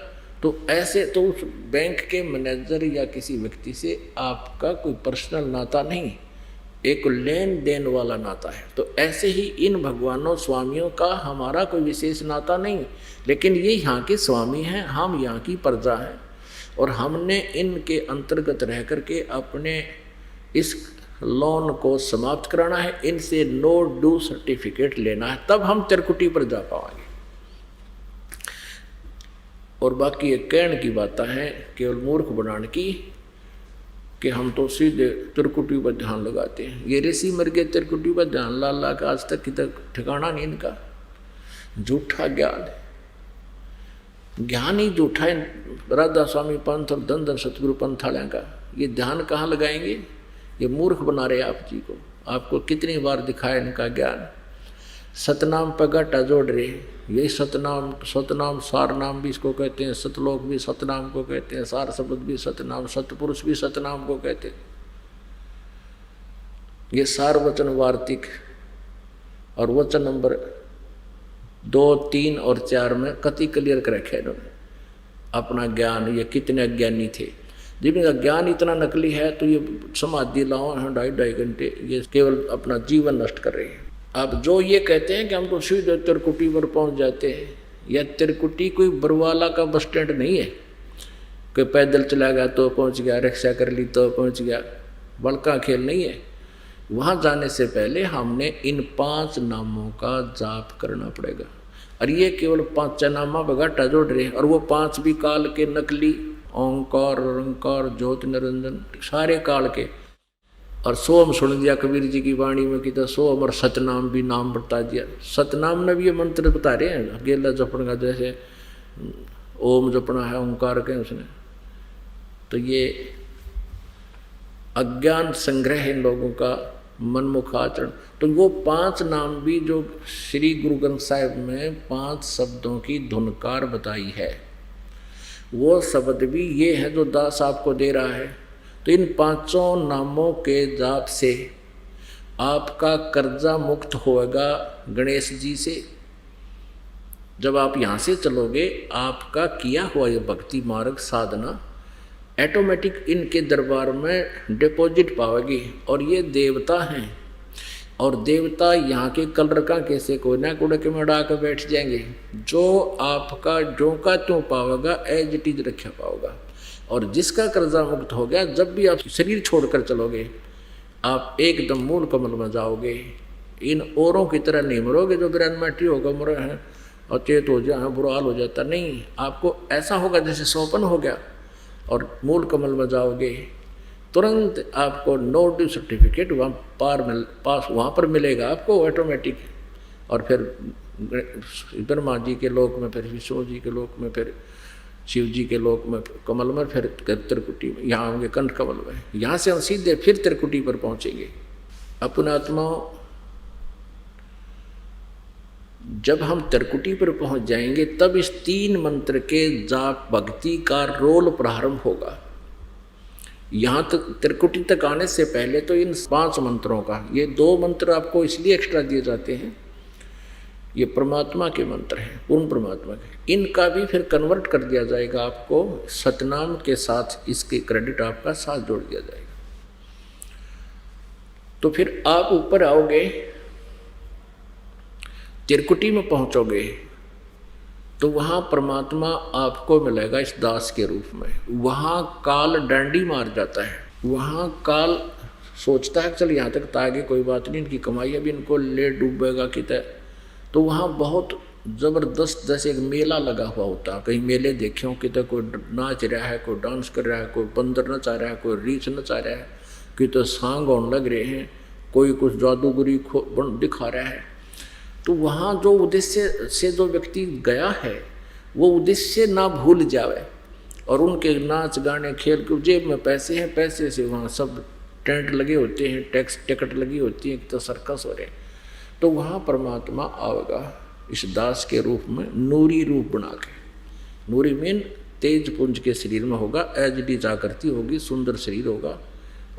तो ऐसे तो उस बैंक के मैनेजर या किसी व्यक्ति से आपका कोई पर्सनल नाता नहीं, एक लेन देन वाला नाता है। तो ऐसे ही इन भगवानों स्वामियों का हमारा कोई विशेष नाता नहीं, लेकिन ये यहाँ के स्वामी हैं, हम यहाँ की प्रजा हैं, और हमने इनके अंतर्गत रह करके अपने इस लोन को समाप्त कराना है, इनसे नो ड्यू सर्टिफिकेट लेना है, तब हम त्रिकुटी पर जा पाएंगे। और बाकी ये कहने की बात है केवल मूर्ख बनाने की कि हम तो सीधे त्रिकुटी पर ध्यान लगाते हैं। ये ऋषि मर गए त्रिकुटी पर ध्यान ला ला के आज तक की तक ठिकाना नहीं इनका। झूठा ज्ञान है, ज्ञान ही झूठा है। राधा स्वामी पंथ और धन धन सतगुरु पंथ वाले का ये ध्यान कहाँ लगाएंगे? ये मूर्ख बना रहे आप जी को। आपको कितनी बार दिखाया इनका ज्ञान। सतनाम पर घाटा जोड़ रहे, यही सतनाम, सतनाम सार नाम भी इसको कहते हैं, सतलोक भी सतनाम को कहते हैं, सार शब्द भी सतनाम, सतपुरुष भी सतनाम को कहते हैं। ये सार वचन वार्तिक और वचन नंबर 2, 3 और 4 में कति क्लियर कर रखे इन्होंने अपना ज्ञान। ये कितने अज्ञानी थे, जिनका ज्ञान इतना नकली है तो ये समाधि लाओ 2.5 घंटे, ये केवल अपना जीवन नष्ट कर रहे हैं। अब जो ये कहते हैं कि हम तो सीधे त्रिकुटी पर पहुंच जाते हैं, यह त्रिकुटी कोई बरवाला का बस स्टैंड नहीं है कि पैदल चला गया तो पहुंच गया, रिक्शा कर ली तो पहुंच गया, बड़का खेल नहीं है। वहाँ जाने से पहले हमने इन 5 नामों का जाप करना पड़ेगा। और ये केवल 5 नामा बगाटा जोड़ रहे, और वो 5 भी काल के नकली, ओंकार ओंकार ज्योति निरंजन सारे काल के। और सोम सुन दिया कबीर जी की वाणी में कि तो सोम और सतनाम भी नाम बता दिया। सतनाम में भी ये मंत्र बता रहे हैं, अकेला जपन का, जैसे ओम जपना है ओंकार के उसने। तो ये अज्ञान संग्रह है इन लोगों का, मनमुख आचरण। तो वो 5 नाम भी जो श्री गुरु ग्रंथ साहिब में 5 शब्दों की धुनकार बताई है, वो शब्द भी ये है जो दास आपको दे रहा है। तो इन 5 नामों के जाप से आपका कर्जा मुक्त होगा गणेश जी से। जब आप यहाँ से चलोगे, आपका किया हुआ ये भक्ति मार्ग साधना ऑटोमेटिक इनके दरबार में डिपॉजिट पाओगी। और ये देवता हैं, और देवता यहाँ के कलर का कैसे कोई ना कुड़ के मड़ा कर बैठ जाएंगे। जो आपका जो का त्यों पाओगा एज इट इज रखा पाओगा। और जिसका कर्जा मुक्त हो गया, जब भी आप शरीर छोड़कर चलोगे, आप एकदम मूल कमल में जाओगे। इन औरों की तरह नहीं मरोगे जो 93 होगा मरे हैं और चेत हो जाए, बुरा हाल हो जाता। नहीं, आपको ऐसा होगा जैसे सोपन हो गया, और मूल कमल में जाओगे, तुरंत आपको नो ड्यू सर्टिफिकेट वहाँ पास वहाँ पर मिलेगा आपको ऑटोमेटिक। और फिर ब्रह्मा जी के लोक में, फिर विष्णु जी के लोक में, फिर शिव जी के लोक में कमल में, फिर त्रिकुटी में, यहाँ होंगे कंठ कमल में। यहाँ से हम सीधे फिर त्रिकुटी पर पहुँचेंगे। अपने आत्माओं, जब हम त्रिकुटी पर पहुंच जाएंगे, तब इस 3 मंत्र के जाप भक्ति का रोल प्रारंभ होगा। यहाँ तक त्रिकुटी तक आने से पहले तो इन 5 मंत्रों का, ये 2 मंत्र आपको इसलिए एक्स्ट्रा दिए जाते हैं, ये परमात्मा के मंत्र हैं, पूर्ण परमात्मा के। इनका भी फिर कन्वर्ट कर दिया जाएगा आपको सतनाम के साथ, इसके क्रेडिट आपका साथ जोड़ दिया जाएगा। तो फिर आप ऊपर आओगे, त्रिकुटी में पहुंचोगे, तो वहाँ परमात्मा आपको मिलेगा इस दास के रूप में। वहाँ काल डंडी मार जाता है, वहाँ काल सोचता है चल यहाँ तक तो आगे कोई बात नहीं, इनकी कमाई अभी इनको ले डूबेगा कितने। तो वहाँ बहुत ज़बरदस्त जैसे एक मेला लगा हुआ होता है। कहीं मेले देखे हो, कितने कोई नाच रहा है, कोई डांस कर रहा है, कोई बंदर नचा रहा है, कोई रीछ नचा रहा है, कितने सांग होने लग रहे हैं, कोई कुछ जादूगरी दिखा रहा है। तो वहाँ जो उद्देश्य से जो व्यक्ति गया है, वो उद्देश्य ना भूल जावे। और उनके नाच गाने खेल के जेब में पैसे हैं, पैसे से वहाँ सब टेंट लगे होते हैं, टैक्स टिकट लगी होती है, तो सर्कस हो रहे। तो वहाँ परमात्मा आएगा इस दास के रूप में, नूरी रूप बना के। नूरी मीन तेज पुंज के शरीर में होगा, एज डी जागृति होगी, सुंदर शरीर होगा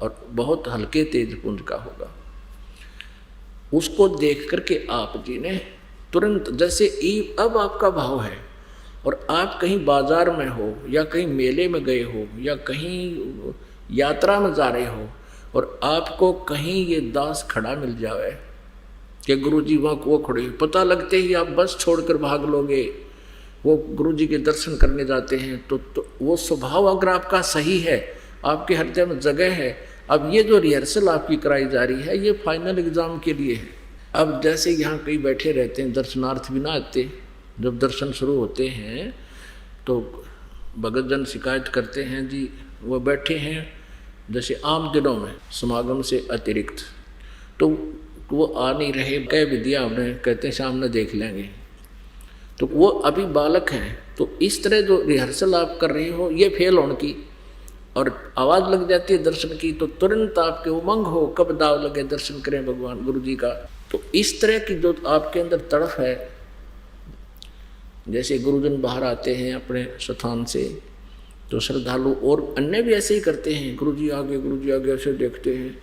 और बहुत हल्के तेज पुंज का होगा। उसको देख करके आप जी ने तुरंत, जैसे अब आपका भाव है और आप कहीं बाजार में हो या कहीं मेले में गए हो या कहीं यात्रा में जा रहे हो और आपको कहीं ये दास खड़ा मिल जाए कि गुरुजी वहाँ वो खड़े, पता लगते ही आप बस छोड़कर भाग लोगे। वो गुरुजी के दर्शन करने जाते हैं तो वो स्वभाव अगर आपका सही है, आपके हृदय में जगह है। अब ये जो रिहर्सल आपकी कराई जा रही है, ये फाइनल एग्जाम के लिए है। अब जैसे यहाँ कई बैठे रहते हैं, दर्शनार्थ भी ना आते, जब दर्शन शुरू होते हैं तो भगत जन शिकायत करते हैं जी वो बैठे हैं जैसे आम दिनों में समागम से अतिरिक्त, तो वो आ नहीं रहे, कह भी दिया हमने, कहते हैं सामने देख लेंगे। तो वो अभी बालक हैं। तो इस तरह जो रिहर्सल आप कर रहे हो, ये फेल होने की और आवाज़ लग जाती है दर्शन की, तो तुरंत आपके उमंग हो कब दाव लगे दर्शन करें भगवान गुरु जी का। तो इस तरह की जो आपके अंदर तड़फ है, जैसे गुरुजन बाहर आते हैं अपने स्थान से तो श्रद्धालु और अन्य भी ऐसे ही करते हैं, गुरुजी आगे ऐसे देखते हैं,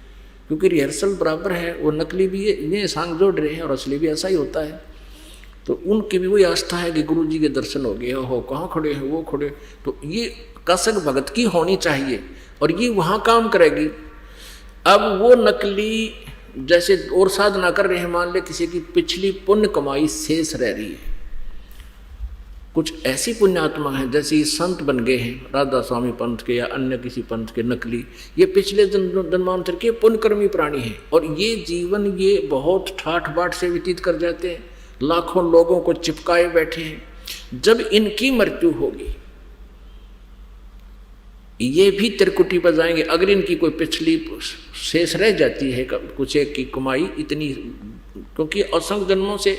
क्योंकि रिहर्सल बराबर है। वो नकली भी ये सांग जोड़ रहे हैं और असली भी ऐसा ही होता है। तो उनकी भी वही आस्था है कि गुरुजी के दर्शन हो गए, हो कहाँ खड़े हैं वो खड़े। तो ये कसक भगत की होनी चाहिए और ये वहाँ काम करेगी। अब वो नकली जैसे और साधना कर रहे हैं, मान ले किसी की पिछली पुण्य कमाई शेष रह रही है, कुछ ऐसी पुण्यात्मा हैं जैसे ये संत बन गए हैं राधा स्वामी पंथ के या अन्य किसी पंथ के नकली, ये पिछले जन्मांतर के पुण्यकर्मी प्राणी हैं और ये जीवन ये बहुत ठाठ बाट से व्यतीत कर जाते हैं, लाखों लोगों को चिपकाए बैठे हैं। जब इनकी मृत्यु होगी ये भी त्रिकुटी पर जाएंगे। अगर इनकी कोई पिछली शेष रह जाती है कुछ एक की कमाई इतनी, क्योंकि असंख्य जन्मों से,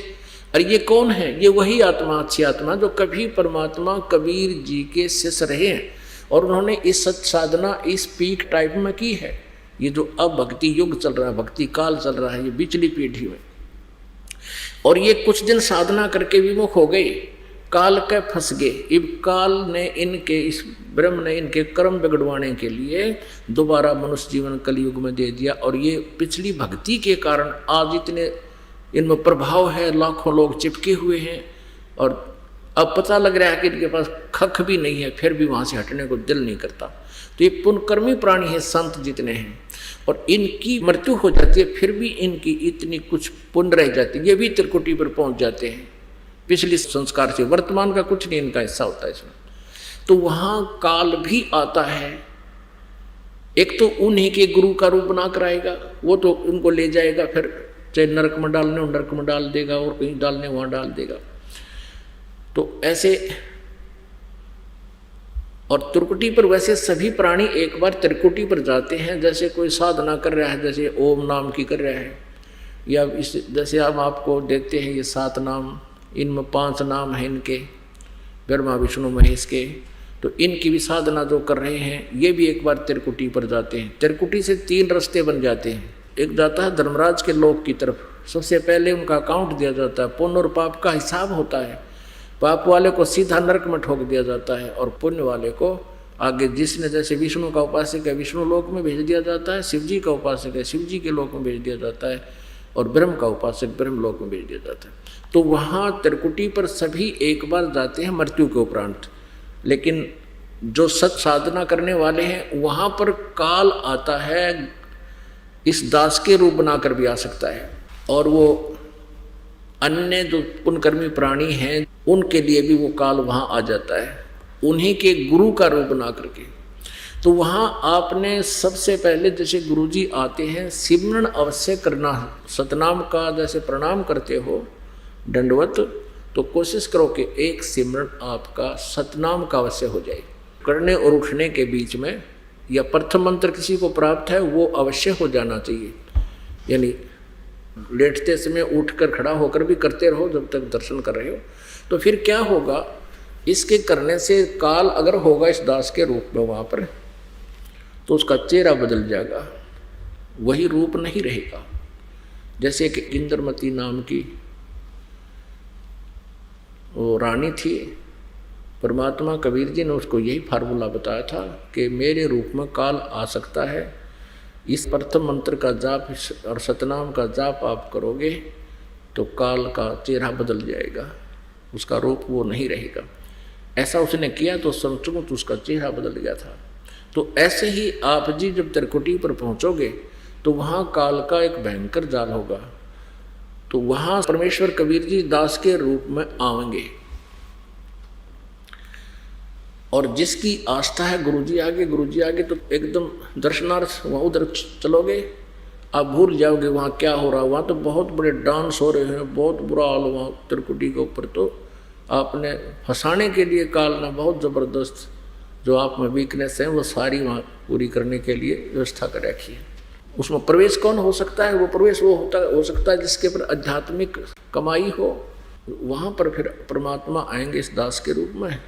और ये कौन है? ये वही आत्मा, अच्छी आत्मा जो कभी परमात्मा कबीर जी के शिष्य रहे हैं और उन्होंने इस सत साधना इस पीक टाइप में की है। ये जो अब भक्ति युग चल रहा है, भक्ति काल चल रहा है, ये बिचली पीढ़ी में, और ये कुछ दिन साधना करके विमुख हो गए, काल के फंस गए। इब काल ने इनके, इस ब्रह्म ने इनके कर्म बिगड़वाने के लिए दोबारा मनुष्य जीवन कलयुग में दे दिया और ये पिछली भक्ति के कारण आज इतने इनमें प्रभाव है, लाखों लोग चिपके हुए हैं और अब पता लग रहा है कि इनके पास खख भी नहीं है, फिर भी वहाँ से हटने को दिल नहीं करता। तो ये पुण्यकर्मी प्राणी है, संत जितने हैं, और इनकी मृत्यु हो जाती है फिर भी इनकी इतनी कुछ पुण्य रह जाती है, ये भी त्रिकुटी पर पहुँच जाते हैं पिछले संस्कार से। वर्तमान का कुछ नहीं इनका हिस्सा होता है इसमें। तो वहाँ काल भी आता है, एक तो उन्हीं के गुरु का रूप बना कर आएगा, वो तो उनको ले जाएगा, फिर चाहे नरक में डालने हो नरक में डाल देगा और कहीं डालने वहाँ डाल देगा। तो ऐसे, और त्रिकुटी पर वैसे सभी प्राणी एक बार त्रिकुटी पर जाते हैं। जैसे कोई साधना कर रहा है, जैसे ओम नाम की कर रहा है, या इस जैसे हम आपको देखते हैं ये 7 नाम, इनमें 5 नाम हैं इनके, ब्रह्मा विष्णु महेश के, तो इनकी भी साधना जो कर रहे हैं ये भी एक बार त्रिकुटी पर जाते हैं। त्रिकुटी से 3 रास्ते बन जाते हैं। एक जाता है धर्मराज के लोक की तरफ, सबसे पहले उनका अकाउंट दिया जाता है, पुण्य और पाप का हिसाब होता है। पाप वाले को सीधा नरक में ठोक दिया जाता है और पुण्य वाले को आगे, जिसने जैसे विष्णु का उपासक है विष्णु लोक में भेज दिया जाता है, शिव जी का उपासक है शिव जी के लोक में भेज दिया जाता है, और ब्रह्म का उपासक ब्रह्म लोक में भेज दिया जाता है। तो वहाँ त्रिकुटी पर सभी एक बार जाते हैं मृत्यु के उपरांत, लेकिन जो सत साधना करने वाले हैं वहाँ पर काल आता है, इस दास के रूप बनाकर भी आ सकता है, और वो अन्य जो पुण्यकर्मी प्राणी हैं उनके लिए भी वो काल वहाँ आ जाता है, उन्हीं के गुरु का रूप बना करके। तो वहाँ आपने सबसे पहले जैसे गुरुजी आते हैं सिमरन अवश्य करना। सतनाम का जैसे प्रणाम करते हो दंडवत, तो कोशिश करो कि एक सिमरन आपका सतनाम का अवश्य हो जाए। करने और उठने के बीच में या प्रथम मंत्र किसी को प्राप्त है वो अवश्य हो जाना चाहिए, यानी लेटते समय उठकर खड़ा होकर भी करते रहो जब तक दर्शन कर रहे हो। तो फिर क्या होगा, इसके करने से काल अगर होगा इस दास के रूप में वहाँ पर, तो उसका चेहरा बदल जाएगा, वही रूप नहीं रहेगा। जैसे कि इंद्रमती नाम की वो रानी थी, परमात्मा कबीर जी ने उसको यही फार्मूला बताया था कि मेरे रूप में काल आ सकता है, इस प्रथम मंत्र का जाप और सतनाम का जाप आप करोगे तो काल का चेहरा बदल जाएगा, उसका रूप वो नहीं रहेगा। ऐसा उसने किया तो सचमुच उसका चेहरा बदल गया था। तो ऐसे ही आप जी जब त्रिकुटी पर पहुंचोगे तो वहाँ काल का एक भयंकर जाल होगा, तो वहाँ परमेश्वर कबीर जी दास के रूप में आएंगे, और जिसकी आस्था है गुरुजी आगे तो एकदम दर्शनार्थ वहाँ उधर चलोगे, आप भूल जाओगे वहाँ क्या हो रहा है। वहाँ तो बहुत बड़े डांस हो रहे हैं, बहुत बुरा हाल वहाँ त्रिकुटी के ऊपर। तो आपने फंसाने के लिए काल ने बहुत ज़बरदस्त जो आप में वीकनेस है वो सारी वहाँ पूरी करने के लिए व्यवस्था कर रखी है। उसमें प्रवेश कौन हो सकता है? वो प्रवेश वो हो सकता है जिसके पर आध्यात्मिक कमाई हो, वहाँ पर फिर परमात्मा आएंगे इस दास के रूप में।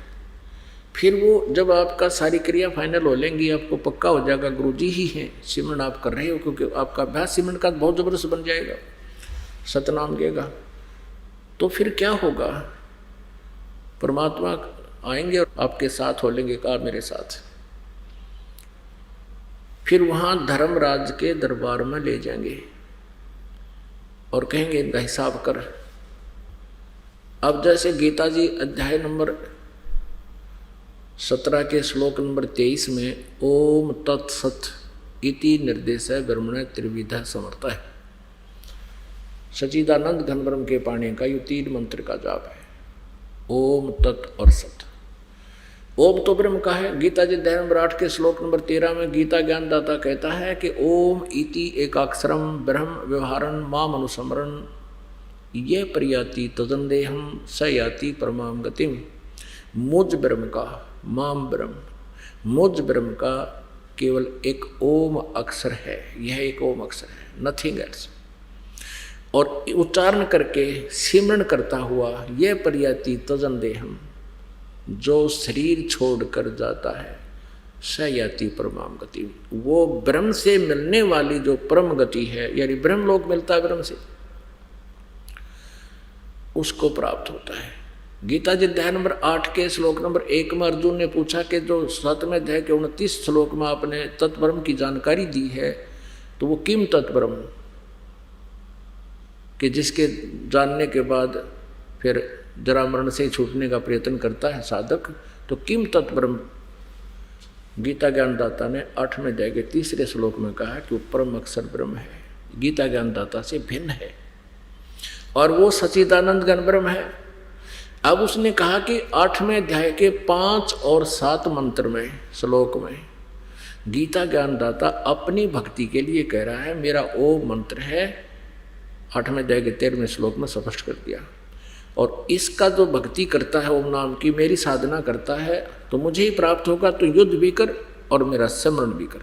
फिर वो जब आपका सारी क्रिया फाइनल हो लेंगी, आपको पक्का हो जाएगा गुरुजी ही हैं, सिमरन आप कर रहे हो, क्योंकि आपका अभ्यास सिमरन का बहुत ज़बरदस्त बन जाएगा, सतनाम देगा। तो फिर क्या होगा, परमात्मा आएंगे और आपके साथ हो लेंगे, कहा मेरे साथ। फिर वहाँ धर्मराज के दरबार में ले जाएंगे और कहेंगे इनका हिसाब कर। अब जैसे गीता जी अध्याय नंबर 17 के श्लोक नंबर 23 में ओम तत्सत इति निर्देश है ब्रह्मण त्रिविधा समर्थ है, सच्चिदानंद घन ब्रह्म के पाने का ये 3 मंत्र का जाप है। ओम तत् और सत। ओम तो ब्रह्म का है। गीता जी अध्याय नंबर 8 के श्लोक नंबर 13 में गीता ज्ञानदाता कहता है कि ओम इति एकाक्षरम ब्रह्म व्यवहारन माम अनुस्मरण ये प्रयाति तदंदेहम स याति परमाम गतिम। मुझ ब्रह्म का, माम ब्रह्म, मुझ ब्रह्म का केवल एक ओम अक्षर है, यह एक ओम अक्षर है, नथिंग एल्स। और उच्चारण करके सिमरण करता हुआ यह प्रयाति तदंदेहम, जो शरीर छोड़कर जाता है, स याति परमाम गति, वो ब्रह्म से मिलने वाली जो परम गति है, यानी ब्रह्म लोक मिलता है ब्रह्म से, उसको प्राप्त होता है। गीता जी अध्याय नंबर 8 के श्लोक नंबर 1 में अर्जुन ने पूछा कि जो 7वें अध्याय के 29 श्लोक में आपने तत्ब्रह्म की जानकारी दी है, तो वो किम तत्ब्रह्म, कि जिसके जानने के बाद फिर जरा मरण से छूटने का प्रयत्न करता है साधक, तो किम तत्ब्रह्म गीता ज्ञानदाता ने 8वें अध्याय के 3 श्लोक में कहा कि वो परम अक्षर ब्रह्म है, गीता ज्ञानदाता से भिन्न है और वो सच्चिदानंद घन ब्रह्म है। अब उसने कहा कि 8वें अध्याय के 5 और 7 मंत्र में, श्लोक में गीता ज्ञानदाता अपनी भक्ति के लिए कह रहा है, मेरा ओ मंत्र है, 8वें अध्याय के 13वें श्लोक में स्पष्ट कर दिया। और इसका जो भक्ति करता है, ओम नाम की मेरी साधना करता है, तो मुझे ही प्राप्त होगा, तो युद्ध भी कर और मेरा स्मरण भी कर।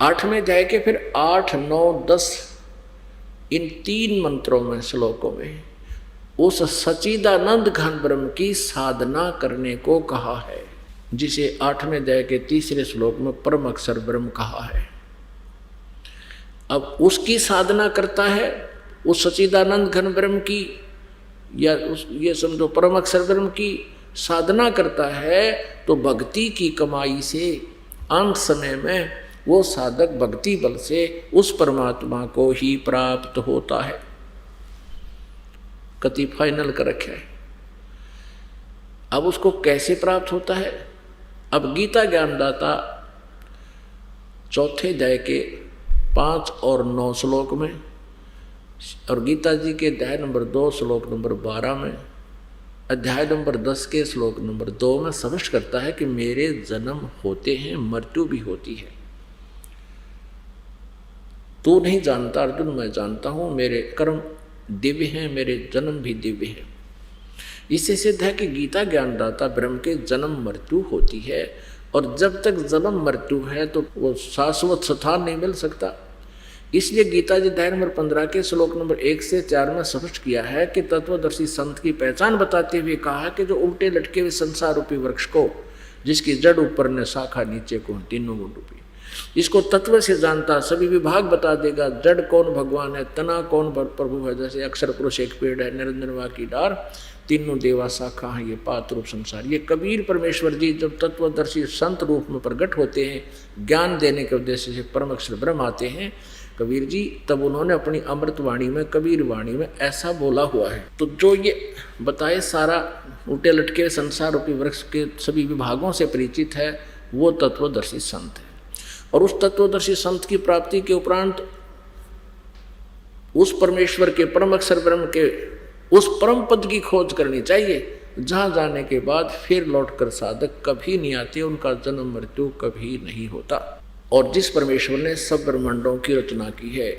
8वें अध्याय के फिर 8, 9, 10 इन 3 मंत्रों में, श्लोकों में उस सच्चिदानंद घन ब्रह्म की साधना करने को कहा है, जिसे 8वें अध्याय के 3 श्लोक में परम अक्षर ब्रह्म कहा है। अब उसकी साधना करता है, उस सच्चिदानंद घन ब्रह्म की, या ये समझो परम अक्षर ब्रह्म की साधना करता है, तो भक्ति की कमाई से अंत समय में वो साधक भक्ति बल से उस परमात्मा को ही प्राप्त होता है। कति फाइनल कर रखा है। अब उसको कैसे प्राप्त होता है? अब गीता ज्ञानदाता 4थे अध्याय के 5 और 9 श्लोक में, और गीता जी के अध्याय नंबर 2 श्लोक नंबर 12 में, अध्याय नंबर 10 के श्लोक नंबर 2 में स्पष्ट करता है कि मेरे जन्म होते हैं, मृत्यु भी होती है। तू नहीं जानता अर्जुन, मैं जानता हूं, मेरे कर्म दिव्य हैं, मेरे जन्म भी दिव्य हैं। इससे सिद्ध है कि गीता ज्ञानदाता ब्रह्म के जन्म मृत्यु होती है, और जब तक जन्म मृत्यु है तो वो शाश्वत स्थान नहीं मिल सकता। इसलिए गीता जी अध्याय नंबर 15 के श्लोक नंबर 1 से 4 में स्पष्ट किया है कि तत्वदर्शी संत की पहचान बताते हुए कहा कि जो उल्टे लटके हुए संसार रूपी वृक्ष को, जिसकी जड़ ऊपर ने शाखा नीचे को, तीनों गुण रूपी, इसको तत्व से जानता सभी विभाग बता देगा। जड़ कौन भगवान है, तना कौन प्रभु है, जैसे अक्षर पुरुष एक पेड़ है, निरंजनवा की डार, तीनों देवा शाखा है, ये पात रूप संसार। ये कबीर परमेश्वर जी जब तत्वदर्शी संत रूप में प्रकट होते हैं, ज्ञान देने के उद्देश्य से परम अक्षर ब्रह्म आते हैं कबीर जी, तब उन्होंने अपनी अमृत वाणी में, कबीर वाणी में ऐसा बोला हुआ है। तो जो ये बताए सारा उल्टे लटके संसार रूपी वृक्ष के सभी विभागों से परिचित है, वो तत्वदर्शी संत है। और उस तत्वदर्शी संत की प्राप्ति के उपरांत उस परमेश्वर के परम अक्षर ब्रह्म के उस परम पद की खोज करनी चाहिए, जहाँ जाने के बाद फिर लौटकर साधक कभी नहीं आते, उनका जन्म मृत्यु कभी नहीं होता। और जिस परमेश्वर ने सब ब्रह्मांडों की रचना की है,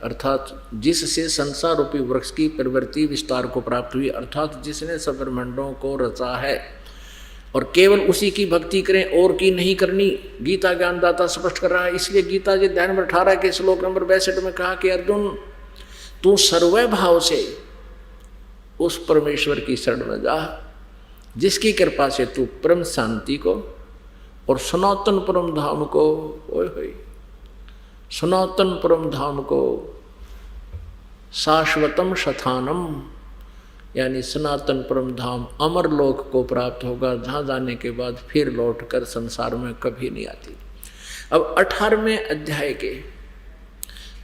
अर्थात जिससे संसार रूपी वृक्ष की प्रवृत्ति विस्तार को प्राप्त हुई, अर्थात जिसने सब ब्रह्मांडों को रचा है, और केवल उसी की भक्ति करें और की नहीं करनी, गीता ज्ञानदाता स्पष्ट कर रहा है। इसलिए गीता जी अध्याय नंबर 18 के श्लोक नंबर 62 में कहा कि अर्जुन, तू सर्व भाव से उस परमेश्वर की शरण में जा, जिसकी कृपा से तू परम शांति को और सनातन परम धाम को, सनातन परम धाम को, शाश्वतम शतानम, यानी सनातन परम धाम अमर लोक को प्राप्त होगा, जहाँ जाने के बाद फिर लौटकर संसार में कभी नहीं आती। अब 18वें अध्याय के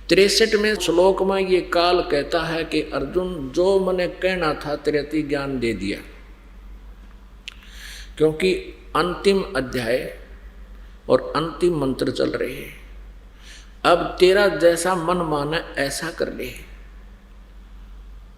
63वें श्लोक में ये काल कहता है कि अर्जुन, जो मैंने कहना था तेरे अति ज्ञान दे दिया, क्योंकि अंतिम अध्याय और अंतिम मंत्र चल रहे हैं। अब तेरा जैसा मन माना ऐसा कर ले।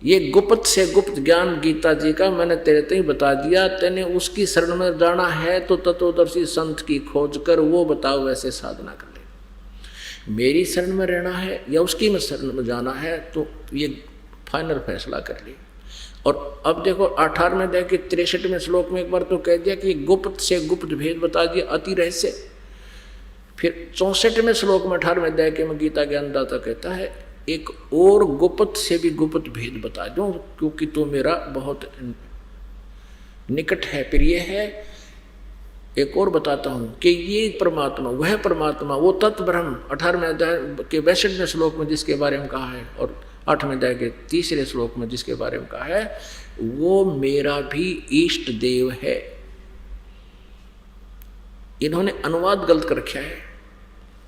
ये गुप्त से गुप्त ज्ञान गीता जी का मैंने तेरे ते ही बता दिया, तेने उसकी शरण में जाना है तो तत्वदर्शी संत की खोज कर वो बताओ वैसे साधना कर ले। मेरी शरण में रहना है या उसकी में शरण में जाना है तो ये फाइनल फैसला कर ले। और अब देखो 18वें अध्याय के 63वें श्लोक में एक बार तो कह दिया कि गुप्त से गुप्त भेद बता दिया, अति रहस्य। फिर 64वें श्लोक में 18वें अध्याय के में गीता ज्ञानदाता कहता है एक और गुप्त से भी गुप्त भेद बता दूं, क्योंकि तू मेरा बहुत निकट है, प्रिय है। एक और बताता हूं कि ये परमात्मा, वह परमात्मा, वो तत्व ब्रह्म 18वें अध्याय के 62वें श्लोक में जिसके बारे में कहा है और 8वें अध्याय के 3रे श्लोक में जिसके बारे में कहा है, वो मेरा भी इष्ट देव है। इन्होंने अनुवाद गलत कर रखा है,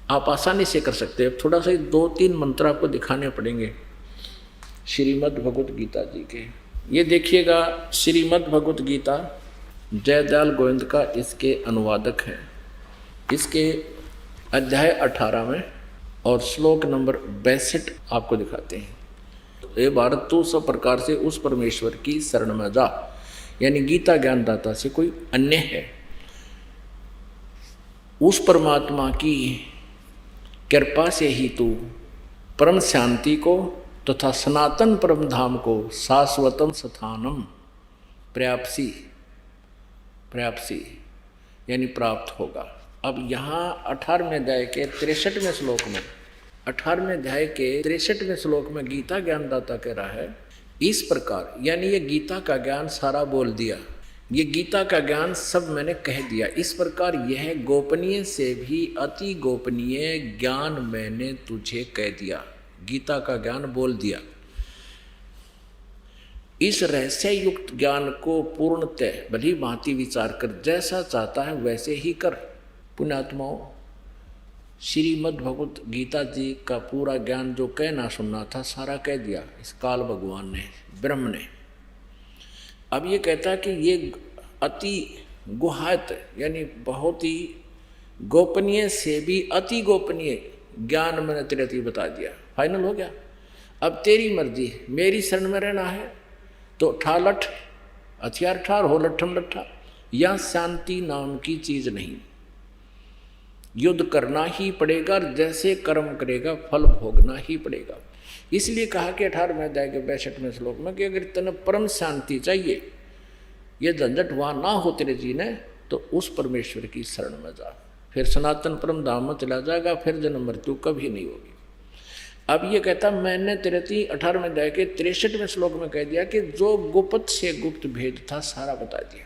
आप आसानी से कर सकते हैं। थोड़ा सा 2-3 मंत्र आपको दिखाने पड़ेंगे श्रीमद् भगवत गीता जी के। ये देखिएगा, श्रीमद् भगवत गीता जयदयाल गोविंद का इसके अनुवादक है। इसके अध्याय 18 में और श्लोक नंबर 62 आपको दिखाते हैं। ये भारत तू सब प्रकार से उस परमेश्वर की शरण में जा, यानी गीता ज्ञानदाता से कोई अन्य है। उस परमात्मा की कृपा से ही तू परम शांति को तथा सनातन परम धाम को शाश्वतम स्थानम प्राप्सी यानी प्राप्त होगा। अब यहाँ 18वें अध्याय के 63वें श्लोक में 18वें अध्याय के 63वें श्लोक में गीता ज्ञानदाता कह रहा है इस प्रकार, यानी ये गीता का ज्ञान सारा बोल दिया, ये गीता का ज्ञान सब मैंने कह दिया। इस प्रकार यह गोपनीय से भी अति गोपनीय ज्ञान मैंने तुझे कह दिया, गीता का ज्ञान बोल दिया। इस रहस्य युक्त ज्ञान को पूर्णतः भली भांति विचार कर जैसा चाहता है वैसे ही कर। पुण्यात्माओं, श्रीमद् भगवत गीता जी का पूरा ज्ञान जो कहना सुनना था सारा कह दिया इस काल भगवान ने, ब्रह्म ने। अब ये कहता है कि ये अति गुहायत यानी बहुत ही गोपनीय से भी अति गोपनीय ज्ञान मैंने तेरे बता दिया, फाइनल हो गया। अब तेरी मर्जी, मेरी शरण में रहना है तो ठालठ हथियार ठार हो लट्ठम लट्ठा, या शांति नाम की चीज नहीं, युद्ध करना ही पड़ेगा, जैसे कर्म करेगा फल भोगना ही पड़ेगा। इसलिए कहा कि 18वें अध्याय के 62वें श्लोक में कि अगर तेने परम शांति चाहिए, ये झंझट वहाँ ना हो तेरे जी ने, तो उस परमेश्वर की शरण में जा, फिर सनातन परम धाम में चला जाएगा, फिर जन्म मृत्यु कभी नहीं होगी। अब ये कहता मैंने तेरे 18वें अध्याय के 63वें श्लोक में कह दिया कि जो गुप्त से गुप्त भेद था सारा बता दिया।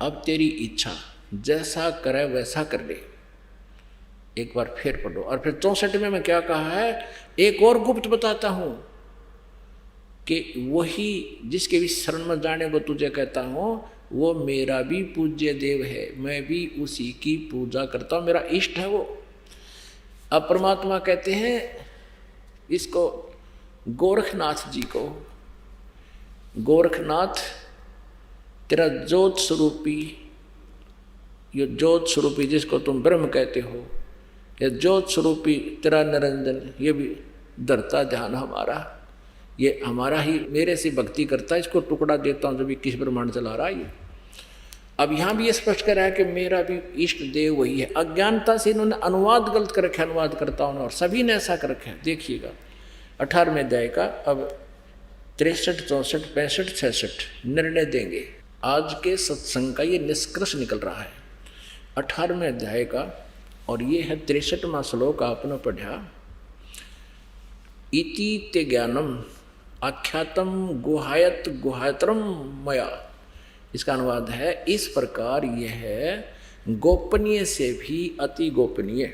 अब तेरी इच्छा जैसा करे वैसा कर ले। एक बार फिर पढ़ो। और फिर 64वें में क्या कहा है, एक और गुप्त बताता हूं कि वही जिसके भी शरण में जाने को तुझे कहता हूं वो मेरा भी पूज्य देव है, मैं भी उसी की पूजा करता हूं, मेरा इष्ट है वो। अब परमात्मा कहते हैं इसको गोरखनाथ जी को, गोरखनाथ तेरा ज्योत स्वरूपी, ये ज्योत स्वरूपी जिसको तुम ब्रह्म कहते हो, या ज्योत स्वरूपी तेरा निरंजन, ये भी धरता ध्यान हमारा, ये हमारा ही मेरे से भक्ति करता है, इसको टुकड़ा देता हूँ जो भी किस ब्रह्मांड चला रहा है ये। अब यहाँ भी ये स्पष्ट कर रहा है कि मेरा भी इष्ट देव वही है। अज्ञानता से इन्होंने अनुवाद गलत कर रखा है, अनुवाद करता हूँ, और सभी ने ऐसा कर रखा है। देखिएगा 18वें अध्याय का अब 63, 64, 65, 66 निर्णय देंगे। आज के सत्संग का ये निष्कर्ष निकल रहा है 18वें अध्याय का, और ये है 63वां श्लोक आपने पढ़ा। इति ते ज्ञानम आख्यातम गुहायत गुहायतरम मया, इसका अनुवाद है इस प्रकार यह है गोपनीय से भी अति गोपनीय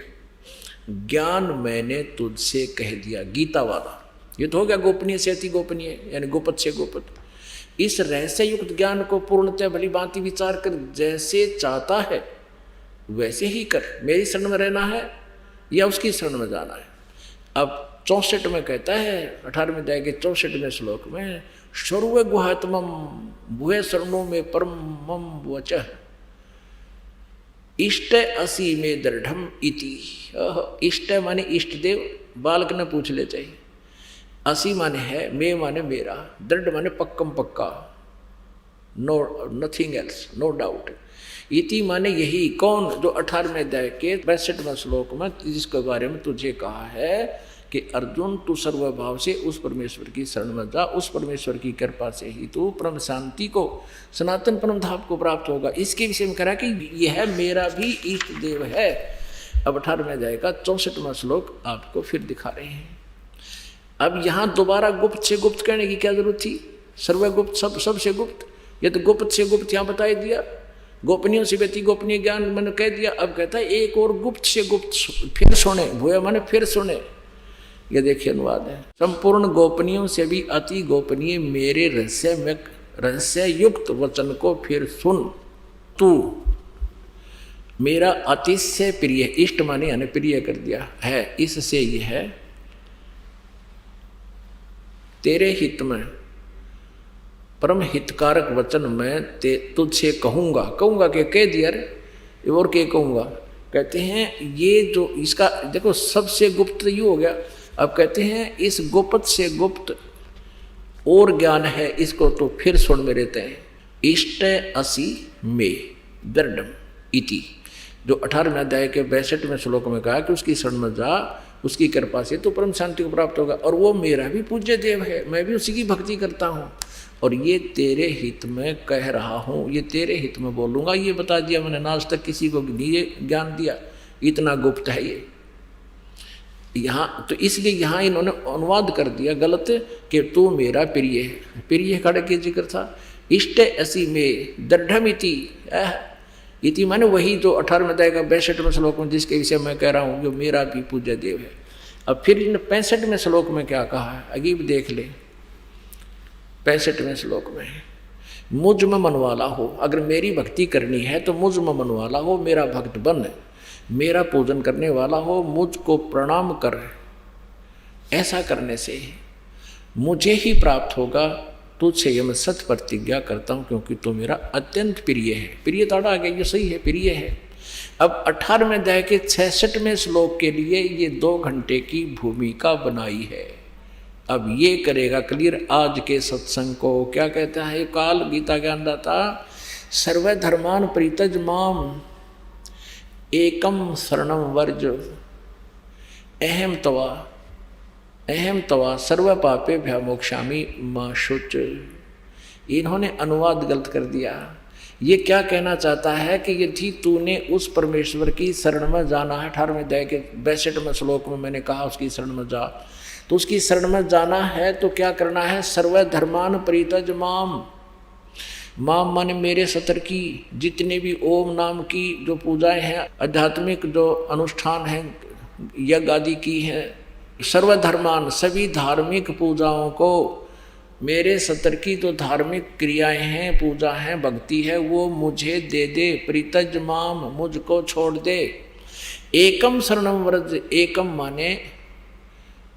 ज्ञान मैंने तुझसे कह दिया, गीता वाला। ये तो हो गया गोपनीय से अति गोपनीय, यानी गुप्त से गुप्त। इस रहस्य युक्त ज्ञान को पूर्णतः भली भांति विचार कर जैसे चाहता है वैसे ही कर। मेरी शरण में रहना है या उसकी शरण में जाना है। अब 64 में कहता है 18वें अध्याय के 64वें श्लोक में, सर्व गुहात्मम भुवे शरणों में परमम वचः इष्ट असी में दृढ़म इति। इष्ट माने इष्ट देव, बालक ने पूछ ले चाहिए। असी माने है, मे माने मेरा, दृढ़ माने पक्कम पक्का, no nothing else, no doubt. इति माने यही, कौन, जो 18वें अध्याय के 62वें श्लोक में जिसके बारे में तुझे कहा है कि अर्जुन तू सर्वभाव से उस परमेश्वर की शरण में जा, उस परमेश्वर की कृपा से ही तू परम शांति को, सनातन परम धाम को प्राप्त होगा। इसके विषय में कह रहा है कि यह मेरा भी इष्ट देव है। अब 18वें अध्याय का 64वां श्लोक आपको फिर दिखा रहे हैं। अब यहाँ दोबारा गुप्त से गुप्त कहने की क्या जरूरत थी? सर्वगुप्त, सबसे गुप्त, ये तो गुप्त से गुप्त यहाँ बता दिया, गोपनीयों से व्यक्ति गोपनीय ज्ञान मैंने कह दिया। अब कहता है एक और गुप्त से गुप्त फिर सुने, भूया माने फिर सुने। ये देखिए अनुवाद है, संपूर्ण गोपनीयों से भी अति गोपनीय मेरे रहस्य युक्त वचन को फिर सुन। तू मेरा अतिशय प्रिय, इष्ट माने यानी प्रिय कर दिया है, इससे यह है तेरे हित में परम हितकारक वचन मैं तुझसे कहूँगा के कह दिया रे, और के कहूँगा। कहते हैं ये जो इसका देखो सबसे गुप्त ये हो गया। अब कहते हैं इस गुप्त से गुप्त और ज्ञान है, इसको तो फिर सुन में रहते हैं। इष्ट असी में दृढ़ इति, जो 18वें अध्याय के 62वें श्लोक में कहा कि उसकी शरण में जा, उसकी कृपा से तो परम शांति को प्राप्त होगा। और वो मेरा भी पूज्य देव है, मैं भी उसी की भक्ति करता हूँ, और ये तेरे हित में कह रहा हूँ, ये तेरे हित में बोलूँगा। ये बता दिया मैंने, आज तक किसी को नहीं ज्ञान दिया, इतना गुप्त है ये। यहाँ तो इसलिए यहाँ इन्होंने अनुवाद कर दिया गलत कि तू मेरा प्रिय है। प्रिय खड़े के जिक्र था। इष्ट असी में दृढ़मिति, इति माने वही जो 18वें अध्याय का 62वें श्लोक में जिसके विषय मैं कह रहा हूँ, जो मेरा भी पूज्य देव है। अब फिर इन 65वें श्लोक में क्या कहा है, अगीब देख ले। 65वें श्लोक में मुझ में मन वाला हो, अगर मेरी भक्ति करनी है तो मुझ में मन वाला हो, मेरा भक्त बन, मेरा पूजन करने वाला हो, मुझको प्रणाम कर। ऐसा करने से मुझे ही प्राप्त होगा। तुझसे यह मैं सत्य प्रतिज्ञा करता हूँ, क्योंकि तू मेरा अत्यंत प्रिय है। प्रिय ताड़ा आ गया, ये सही है, प्रिय है। अब 18वें अध्याय के 66वें श्लोक के लिए ये 2 घंटे की भूमिका बनाई है। अब ये करेगा क्लियर आज के सत्संग को। क्या कहता है काल गीता ज्ञानदाता, सर्वधर्मान परित्यज माम एकम शरणम वर्ज अहम तवा सर्व पापे भ्यामोक्षामि मा शुच। इन्होंने अनुवाद गलत कर दिया। ये क्या कहना चाहता है कि यदि तूने उस परमेश्वर की शरण में जाना है, 18वें अध्याय के 62वें श्लोक में मैंने कहा उसकी शरण में जा, तो उसकी शरण में जाना है तो क्या करना है, सर्वधर्मान परित्यज माम। माम माने मेरे सतर की जितने भी ओम नाम की जो पूजाएं हैं, आध्यात्मिक जो अनुष्ठान हैं, यज्ञ आदि की हैं, सर्वधर्मान सभी धार्मिक पूजाओं को, मेरे सतर की जो धार्मिक क्रियाएं हैं, पूजा है, भक्ति है, वो मुझे दे दे। परित्यज माम, मुझको छोड़ दे। एकम शरणम व्रज, एकम माने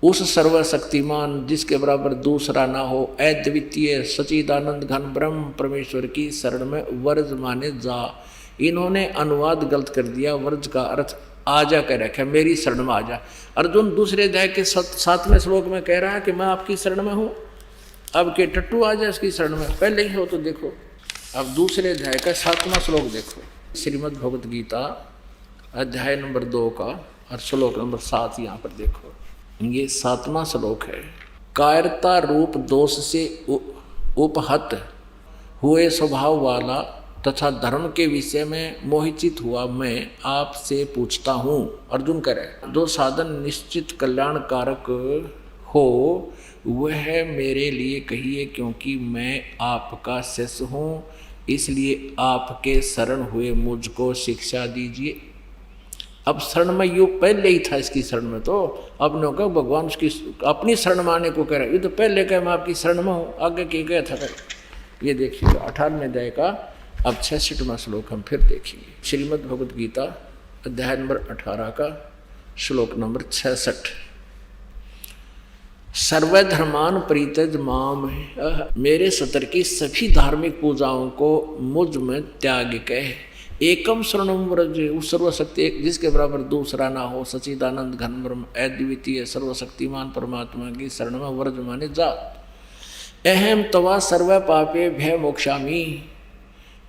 उस सर्वशक्तिमान जिसके बराबर दूसरा ना हो, अद्वितीय सचिदानंद घन ब्रह्म परमेश्वर की शरण में वर्ज माने जा। इन्होंने अनुवाद गलत कर दिया। वर्ज का अर्थ आजा कह रखा, मेरी शरण में आजा। अर्जुन दूसरे अध्याय के 7वें श्लोक में कह रहा है कि मैं आपकी शरण में हूँ। अब के टट्टू आ जाए इसकी शरण में, पहले ही हो तो देखो। अब दूसरे अध्याय का 7वां श्लोक देखो, श्रीमद् भगवत गीता अध्याय नंबर 2 का और श्लोक नंबर 7 यहाँ पर देखो। ये 7वां श्लोक है। कायरता रूप दोष से उपहत हुए स्वभाव वाला तथा धर्म के विषय में मोहित हुआ मैं आपसे पूछता हूँ। अर्जुन करे, जो साधन निश्चित कल्याणकारक हो वह मेरे लिए कहिए, क्योंकि मैं आपका शिष्य हूँ, इसलिए आपके शरण हुए मुझको शिक्षा दीजिए। अब शरण में यू पहले ही था इसकी शरण में, तो अब न कहो भगवान उसकी अपनी शरण में आने को कह रहा है। ये तो पहले कह मैं आपकी शरण में हूँ, आगे के गया था। ये देखिए 18वें अध्याय का अब 66वां श्लोक हम फिर देखेंगे। श्रीमद् भगवत गीता अध्याय नंबर 18 का श्लोक नंबर 66। सर्वधर्मान परित्यज माम, मेरे सतर की सभी धार्मिक पूजाओं को मुझ में त्याग कह। एकम शरणम व्रज, उस सर्वशक्ति जिसके बराबर दूसरा ना हो, सच्चिदानंद घन ब्रह्म अद्वितीय सर्वशक्तिमान परमात्मा की शरण में व्रज माने जा। अहम तवा सर्व पापे भय मोक्षामी,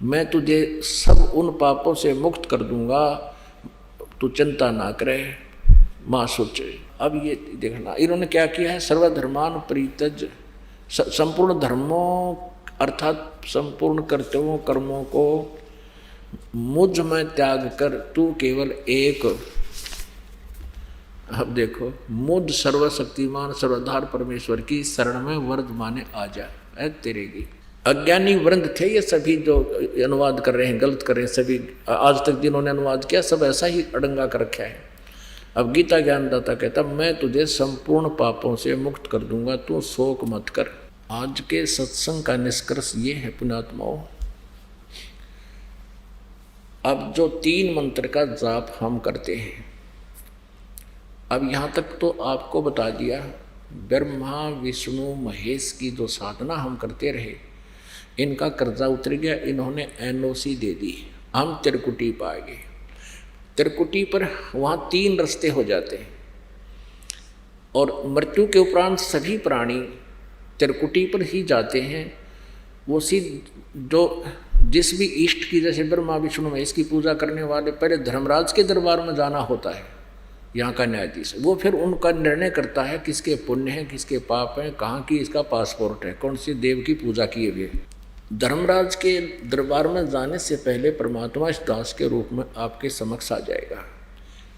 मैं तुझे सब उन पापों से मुक्त कर दूंगा, तू चिंता ना करे, माँ सोचे। अब ये देखना इन्होंने क्या किया है, सर्वधर्मान परित्यज, संपूर्ण धर्मों अर्थात संपूर्ण कर्तव्यों कर्मों को मुझ में त्याग कर तू केवल एक, अब देखो, मुझ सर्वशक्तिमान सर्वधार परमेश्वर की शरण में वर्द माने आ जा। तेरे की अज्ञानी वृंद थे ये सभी जो अनुवाद कर रहे हैं, गलत कर रहे हैं सभी, आज तक जिन्होंने अनुवाद किया सब ऐसा ही अड़ंगा कर रखा है। अब गीता ज्ञानदाता कहता मैं तुझे संपूर्ण पापों से मुक्त कर दूंगा, तू शोक मत कर। आज के सत्संग का निष्कर्ष ये है पुण्यात्माओं, अब जो 3 मंत्र का जाप हम करते हैं, अब यहाँ तक तो आपको बता दिया, ब्रह्मा विष्णु महेश की जो साधना हम करते रहे, इनका कर्जा उतर गया, इन्होंने NOC दे दी, हम त्रिकुटी पा गए। त्रिकुटी पर वहाँ 3 रास्ते हो जाते हैं और मृत्यु के उपरांत सभी प्राणी त्रिकुटी पर ही जाते हैं। वो जो जिस भी इष्ट की, जैसे ब्रह्मा विष्णु महेश की पूजा करने वाले पहले धर्मराज के दरबार में जाना होता है, यहाँ का न्यायाधीश, वो फिर उनका निर्णय करता है किसके पुण्य हैं किसके पाप हैं, कहाँ की इसका पासपोर्ट है, कौन सी देव की पूजा किए हुए। धर्मराज के दरबार में जाने से पहले परमात्मा इस दास के रूप में आपके समक्ष आ जाएगा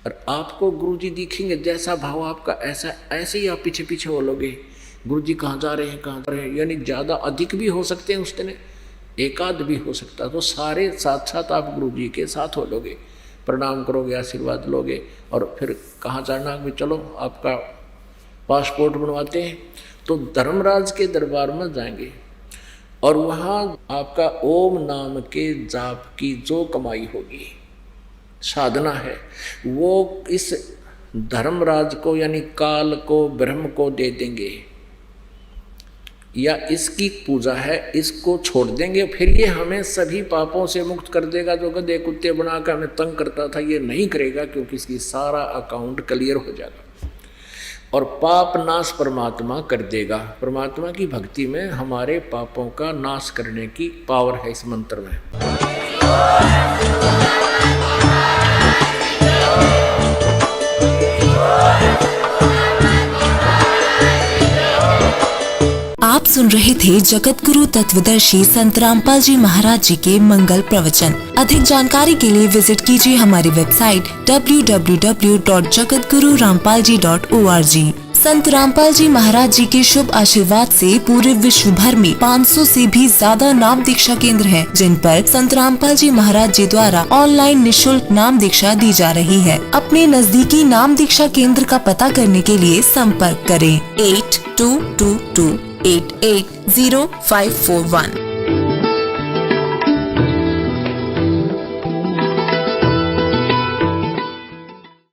और आपको गुरुजी दिखेंगे, जैसा भाव आपका ऐसे ही आप पीछे पीछे बोलोगे, गुरुजी कहाँ जा रहे हैं कहाँ जा रहे हैं, यानी ज़्यादा अधिक भी हो सकते हैं उस दिन, एकाध भी हो सकता, तो सारे साथ साथ आप गुरुजी के साथ हो लोगे, प्रणाम करोगे, आशीर्वाद लोगे और फिर कहाँ जाना भी, चलो आपका पासपोर्ट बनवाते हैं। तो धर्मराज के दरबार में जाएंगे और वहाँ आपका ओम नाम के जाप की जो कमाई होगी, साधना है, वो इस धर्मराज को यानी काल को ब्रह्म को दे देंगे, या इसकी पूजा है इसको छोड़ देंगे, फिर ये हमें सभी पापों से मुक्त कर देगा। जो गधे कुत्ते बनाकर हमें तंग करता था ये नहीं करेगा, क्योंकि इसकी सारा अकाउंट क्लियर हो जाएगा और पाप नाश परमात्मा कर देगा। परमात्मा की भक्ति में हमारे पापों का नाश करने की पावर है इस मंत्र में। आप सुन रहे थे जगत गुरु तत्वदर्शी संत रामपाल जी महाराज जी के मंगल प्रवचन। अधिक जानकारी के लिए विजिट कीजिए हमारी वेबसाइट www.jagatgururampalji.org। संत रामपाल जी महाराज जी के शुभ आशीर्वाद से पूरे विश्व भर में 500 से भी ज्यादा नाम दीक्षा केंद्र हैं, जिन पर संत रामपाल जी महाराज जी द्वारा ऑनलाइन निशुल्क नाम दीक्षा दी जा रही है। अपने नजदीकी नाम दीक्षा केंद्र का पता करने के लिए संपर्क करें 8222880541।